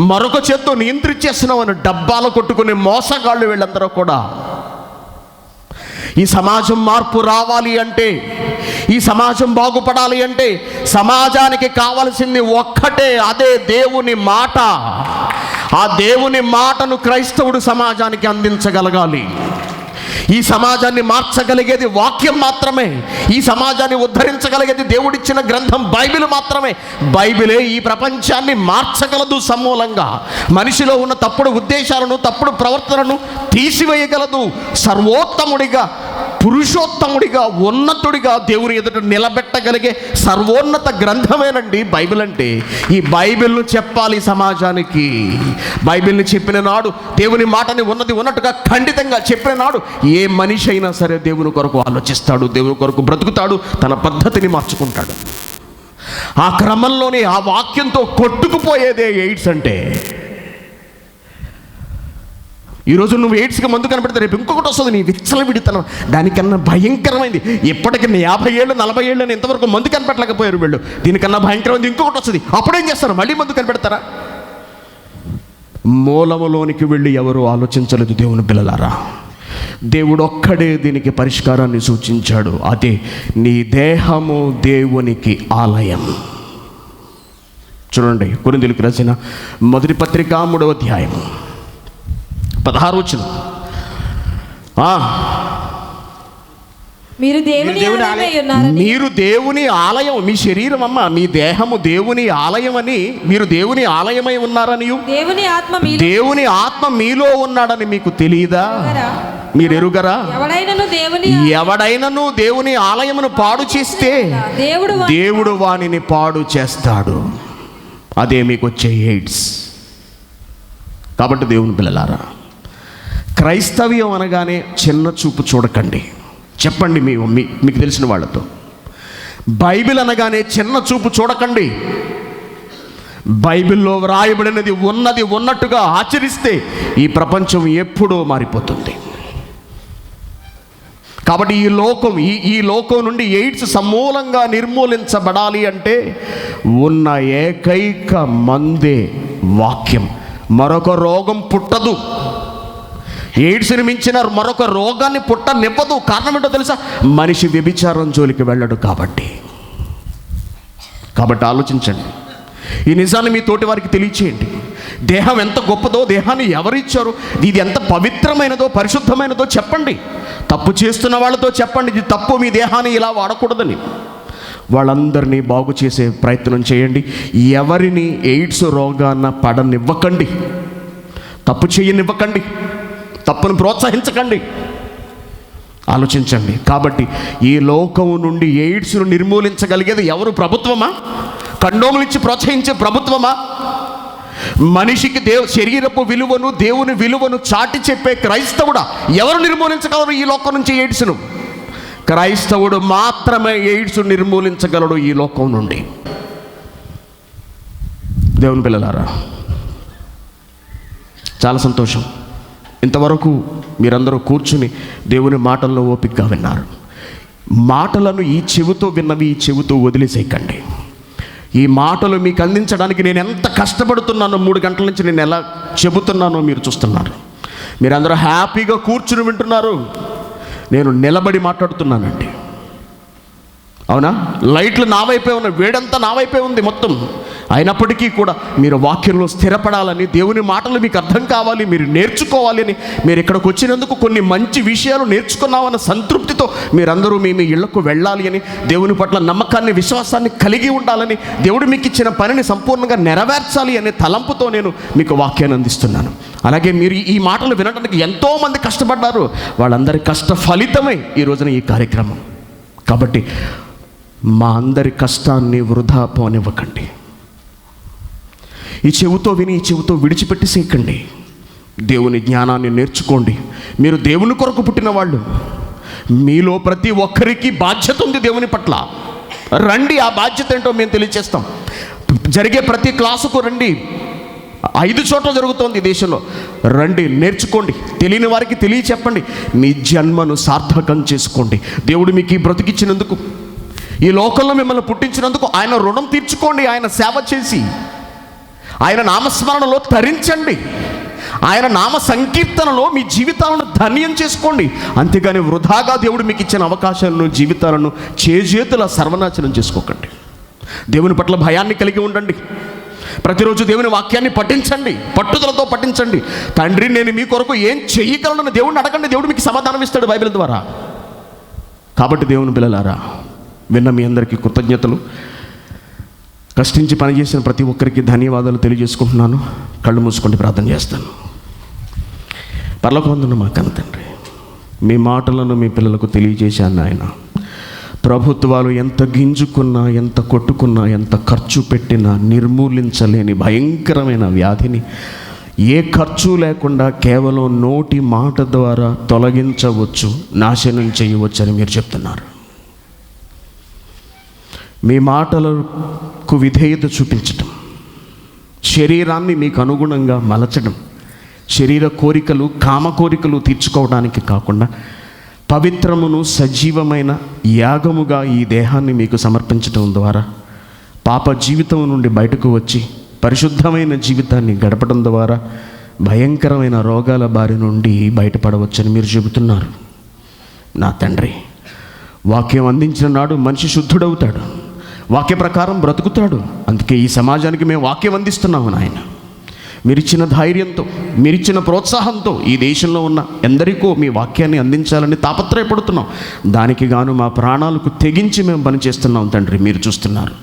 మరొక చేత్తో నియంత్రించేస్తున్నామని డబ్బాలు కొట్టుకునే మోసగాళ్ళు వీళ్ళందరూ కూడా. ఈ సమాజం మార్పు రావాలి అంటే, ఈ సమాజం బాగుపడాలి అంటే సమాజానికి కావలసింది ఒక్కటే, అదే దేవుని మాట. ఆ దేవుని మాటను క్రైస్తవుడు సమాజానికి అందించగలగాలి. ఈ సమాజాన్ని మార్చగలిగేది వాక్యం మాత్రమే. ఈ సమాజాన్ని ఉద్ధరించగలిగేది దేవుడిచ్చిన గ్రంథం బైబిల్ మాత్రమే. బైబిలే ఈ ప్రపంచాన్ని మార్చగలదు సమూలంగా. మనిషిలో ఉన్న తప్పుడు ఉద్దేశాలను, తప్పుడు ప్రవర్తనను తీసివేయగలదు. సర్వోత్తముడిగా, పురుషోత్తముడిగా, ఉన్నతుడిగా దేవుని ఎదుట నిలబెట్టగలిగే సర్వోన్నత గ్రంథమేనండి బైబిల్ అంటే. ఈ బైబిల్ను చెప్పాలి సమాజానికి. బైబిల్ని చెప్పిన నాడు, దేవుని మాటని ఉన్నది ఉన్నట్టుగా ఖండితంగా చెప్పిన నాడు ఏ మనిషి అయినా సరే దేవుని కొరకు ఆలోచిస్తాడు, దేవుని కొరకు బ్రతుకుతాడు, తన పద్ధతిని మార్చుకుంటాడు. ఆ క్రమంలోనే ఆ వాక్యంతో కొట్టుకుపోయేదే ఎయిడ్స్ అంటే. ఈరోజు నువ్వు ఎయిడ్స్కి మందు కనబడితే రేపు ఇంకొకటి వస్తుంది, నీ విచ్చలవిడితనం. దానికన్నా భయంకరమైంది, ఇప్పటికి 50 ఏళ్ళు 40 ఏళ్ళు అని ఇంతవరకు మందు కనిపెట్టలేకపోయారు వీళ్ళు. దీనికన్నా భయంకరమైంది ఇంకొకటి వస్తుంది, అప్పుడేం చేస్తారు? మళ్ళీ మందు కనిపెడతారా? మూలములోనికి వెళ్ళి ఎవరు ఆలోచించలేదు దేవుని పిల్లలారా. దేవుడు ఒక్కడే దీనికి పరిష్కారాన్ని సూచించాడు. అదే నీ దేహము దేవునికి ఆలయం. చూడండి, కొరింథీయులకు రాసిన మొదటి పత్రిక 3వ అధ్యాయం 16వ వచనం. మీరు దేవుని ఆలయమై ఉన్నారని. మీరు దేవుని ఆలయం, మీ శరీరం అమ్మ, మీ దేహము దేవుని ఆలయం అని, మీరు దేవుని ఆలయమై ఉన్నారని, దేవుని ఆత్మ మీలో ఉన్నాడని మీకు తెలియదా? మీరు ఎరుగరా? ఎవడైనను దేవుని ఆలయమును పాడు చేస్తే దేవుడు వానిని పాడు చేస్తాడు. అదే మీకు వచ్చే ఎయిడ్స్. కాబట్టి దేవుని పిల్లలారా, క్రైస్తవ్యం అనగానే చిన్న చూపు చూడకండి. చెప్పండి మీకు తెలిసిన వాళ్ళతో. బైబిల్ అనగానే చిన్న చూపు చూడకండి. బైబిల్లో వ్రాయబడినది ఉన్నది ఉన్నట్టుగా ఆచరిస్తే ఈ ప్రపంచం ఎప్పుడో మారిపోతుంది. కాబట్టి ఈ లోకం నుండి ఎయిడ్స్ సమూలంగా నిర్మూలించబడాలి అంటే ఉన్న ఏకైక మందే వాక్యం. మరొక రోగం పుట్టదు. ఎయిడ్స్ని మించిన మరొక రోగాన్ని పుట్టనివ్వదు. కారణం ఏంటో తెలుసా? మనిషి వ్యభిచారం జోలికి వెళ్ళడు కాబట్టి ఆలోచించండి. ఈ నిజాన్ని మీ తోటి వారికి తెలియచేయండి. దేహం ఎంత గొప్పదో, దేహాన్ని ఎవరిచ్చారో, ఇది ఎంత పవిత్రమైనదో, పరిశుద్ధమైనదో చెప్పండి. తప్పు చేస్తున్న వాళ్ళతో చెప్పండి, ఇది తప్పు, మీ దేహాన్ని ఇలా వాడకూడదని. వాళ్ళందరినీ బాగు చేసే ప్రయత్నం చేయండి. ఎవరిని ఎయిడ్స్ రోగాన పడనివ్వకండి, తప్పు చేయనివ్వకండి, తప్పును ప్రోత్సహించకండి. ఆలోచించండి. కాబట్టి ఈ లోకం నుండి ఎయిడ్స్ను నిర్మూలించగలిగేది ఎవరు? ప్రభుత్వమా? కండోములు ఇచ్చి ప్రోత్సహించే ప్రభుత్వమా? మనిషికి శరీరపు విలువను, దేవుని విలువను చాటి చెప్పే క్రైస్తవుడా? ఎవరు నిర్మూలించగలరు ఈ లోకం నుంచి ఎయిడ్స్ను? క్రైస్తవుడు మాత్రమే ఎయిడ్స్ నిర్మూలించగలడు ఈ లోకం నుండి. దేవుని పిల్లలారా, చాలా సంతోషం. ఇంతవరకు మీరందరూ కూర్చుని దేవుని మాటల్లో ఓపికగా విన్నారు. మాటలను ఈ చెవితో విన్నవి ఈ చెవితో వదిలేసేయకండి. ఈ మాటలు మీకు అందించడానికి నేను ఎంత కష్టపడుతున్నానో, 3 గంటల నుంచి నేను ఎలా చెబుతున్నానో మీరు చూస్తున్నారు. మీరందరూ హ్యాపీగా కూర్చుని వింటున్నారు. నేను నిలబడి మాట్లాడుతున్నానండి. అవునా? లైట్లు నా వైపే ఉన్నాయి, వేడంతా నా వైపే ఉంది మొత్తం. అయినప్పటికీ కూడా మీరు వాక్యంలో స్థిరపడాలని, దేవుని మాటలు మీకు అర్థం కావాలి, మీరు నేర్చుకోవాలి అని, మీరు ఇక్కడికి వచ్చినందుకు కొన్ని మంచి విషయాలు నేర్చుకున్నామన్న సంతృప్తితో మీరందరూ మీ ఇళ్లకు వెళ్ళాలి అని, దేవుని పట్ల నమ్మకాన్ని, విశ్వాసాన్ని కలిగి ఉండాలని, దేవుడు మీకు ఇచ్చిన పనిని సంపూర్ణంగా నెరవేర్చాలి అనే తలంపుతో నేను మీకు వాక్యాన్ని అందిస్తున్నాను. అలాగే మీరు ఈ మాటలు వినడానికి ఎంతోమంది కష్టపడ్డారు. వాళ్ళందరి కష్ట ఫలితమే ఈ రోజున ఈ కార్యక్రమం. కాబట్టి మా అందరి కష్టాన్ని వృధా పోనివ్వకండి. ఈ చెవితో విని ఈ చెవితో విడిచిపెట్టేసేయకండి. దేవుని జ్ఞానాన్ని నేర్చుకోండి. మీరు దేవుని కొరకు పుట్టిన వాళ్ళు. మీలో ప్రతి ఒక్కరికి బాధ్యత ఉంది దేవుని పట్ల. రండి, ఆ బాధ్యత ఏంటో మేము తెలియచేస్తాం. జరిగే ప్రతి క్లాసుకు రండి. 5 చోట్ల జరుగుతోంది దేశంలో. రండి, నేర్చుకోండి. తెలియని వారికి తెలియచెప్పండి. మీ జన్మను సార్థకం చేసుకోండి. దేవుడు మీకు ఈ బ్రతికిచ్చినందుకు, ఈ లోకంలో మిమ్మల్ని పుట్టించినందుకు ఆయన రుణం తీర్చుకోండి. ఆయన సేవ చేసి ఆయన నామస్మరణలో తరించండి. ఆయన నామ సంకీర్తనలో మీ జీవితాలను ధన్యం చేసుకోండి. అంతేగాని వృధాగా దేవుడు మీకు ఇచ్చిన అవకాశాలను, జీవితాలను చేజేతుల సర్వనాశనం చేసుకోకండి. దేవుని పట్ల భయాన్ని కలిగి ఉండండి. ప్రతిరోజు దేవుని వాక్యాన్ని పఠించండి, పట్టుదలతో పఠించండి. తండ్రి, నేను మీ కొరకు ఏం చెయ్యగలను దేవుడిని అడగండి. దేవుడు మీకు సమాధానం ఇస్తాడు బైబిల్ ద్వారా. కాబట్టి దేవుని పిల్లలారా, విన్న మీ అందరికీ కృతజ్ఞతలు. కష్టించి పనిచేసిన ప్రతి ఒక్కరికి ధన్యవాదాలు తెలియజేసుకుంటున్నాను. కళ్ళు మూసుకొని ప్రార్థన చేస్తాను. పరలోకమందున్న మా కన్న తండ్రి, మీ మాటలను మీ పిల్లలకు తెలియజేశాను ఆయన. ప్రభుత్వాలు ఎంత గింజుకున్నా, ఎంత కొట్టుకున్నా, ఎంత ఖర్చు పెట్టినా నిర్మూలించలేని భయంకరమైన వ్యాధిని ఏ ఖర్చు లేకుండా కేవలం నోటి మాట ద్వారా తొలగించవచ్చు, నాశనం చేయవచ్చు అని మీరు చెప్తున్నారు. మీ మాటలకు విధేయత చూపించటం, శరీరాన్ని మీకు అనుగుణంగా మలచడం, శరీర కోరికలు, కామ కోరికలు తీర్చుకోవడానికి కాకుండా పవిత్రమును సజీవమైన యాగముగా ఈ దేహాన్ని మీకు సమర్పించడం ద్వారా పాప జీవితం నుండి బయటకు వచ్చి పరిశుద్ధమైన జీవితాన్ని గడపడం ద్వారా భయంకరమైన రోగాల బారి నుండి బయటపడవచ్చని మీరు చెబుతున్నారు. నా తండ్రి, వాక్యం అందించిన నాడు మనిషి శుద్ధుడవుతాడు, వాక్య ప్రకారం బ్రతుకుతాడు. అందుకే ఈ సమాజానికి మేము వాక్యం అందిస్తున్నాము నాయన. మీరిచ్చిన ధైర్యంతో, మీరిచ్చిన ప్రోత్సాహంతో ఈ దేశంలో ఉన్న ఎందరికో మీ వాక్యాన్ని అందించాలని తాపత్రయపడుతున్నాం. దానికి గాను మా ప్రాణాలకు తెగించి మేము పనిచేస్తున్నాం తండ్రి. మీరు చూస్తున్నారు.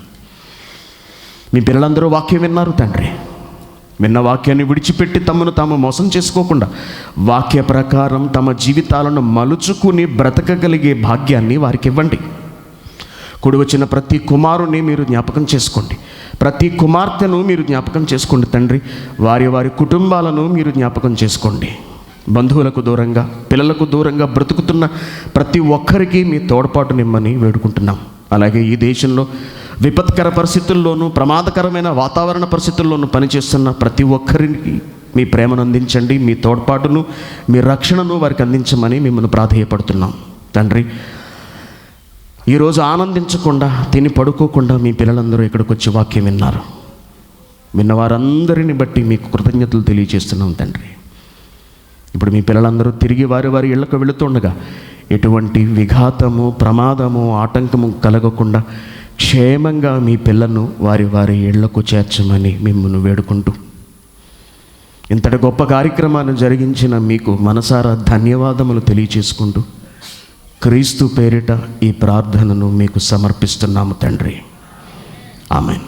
మీ పిల్లలందరూ వాక్యం విన్నారు తండ్రి. విన్న వాక్యాన్ని విడిచిపెట్టి తమను తాము మోసం చేసుకోకుండా వాక్య ప్రకారం తమ జీవితాలను మలుచుకుని బ్రతకగలిగే భాగ్యాన్ని వారికి ఇవ్వండి. కూడి వచ్చిన ప్రతి కుమారుని మీరు జ్ఞాపకం చేసుకోండి, ప్రతి కుమార్తెను మీరు జ్ఞాపకం చేసుకోండి తండ్రి. వారి వారి కుటుంబాలను మీరు జ్ఞాపకం చేసుకోండి. బంధువులకు దూరంగా, పిల్లలకు దూరంగా బ్రతుకుతున్న ప్రతి ఒక్కరికి మీ తోడ్పాటునిమ్మని వేడుకుంటున్నాం. అలాగే ఈ దేశంలో విపత్కర పరిస్థితుల్లోనూ, ప్రమాదకరమైన వాతావరణ పరిస్థితుల్లోనూ పనిచేస్తున్న ప్రతి ఒక్కరికి మీ ప్రేమను అందించండి. మీ తోడ్పాటును, మీ రక్షణను వారికి అందించమని మిమ్మల్ని ప్రాధేయపడుతున్నాం తండ్రి. ఈరోజు ఆనందించకుండా, తిని పడుకోకుండా మీ పిల్లలందరూ ఇక్కడికి వచ్చి వాక్యం విన్నారు. విన్నవారందరిని బట్టి మీకు కృతజ్ఞతలు తెలియజేస్తున్నాం తండ్రి. ఇప్పుడు మీ పిల్లలందరూ తిరిగి వారి వారి ఇళ్లకు వెళుతుండగా ఎటువంటి విఘాతము, ప్రమాదము, ఆటంకము కలగకుండా క్షేమంగా మీ పిల్లను వారి వారి ఇళ్లకు చేర్చమని మిమ్మల్ని వేడుకుంటూ, ఇంతటి గొప్ప కార్యక్రమాన్ని జరిగించిన మీకు మనసారా ధన్యవాదములు తెలియచేసుకుంటూ క్రీస్తు పేరిట ఈ ప్రార్థనను మీకు సమర్పిస్తున్నాము తండ్రి. ఆమేన్.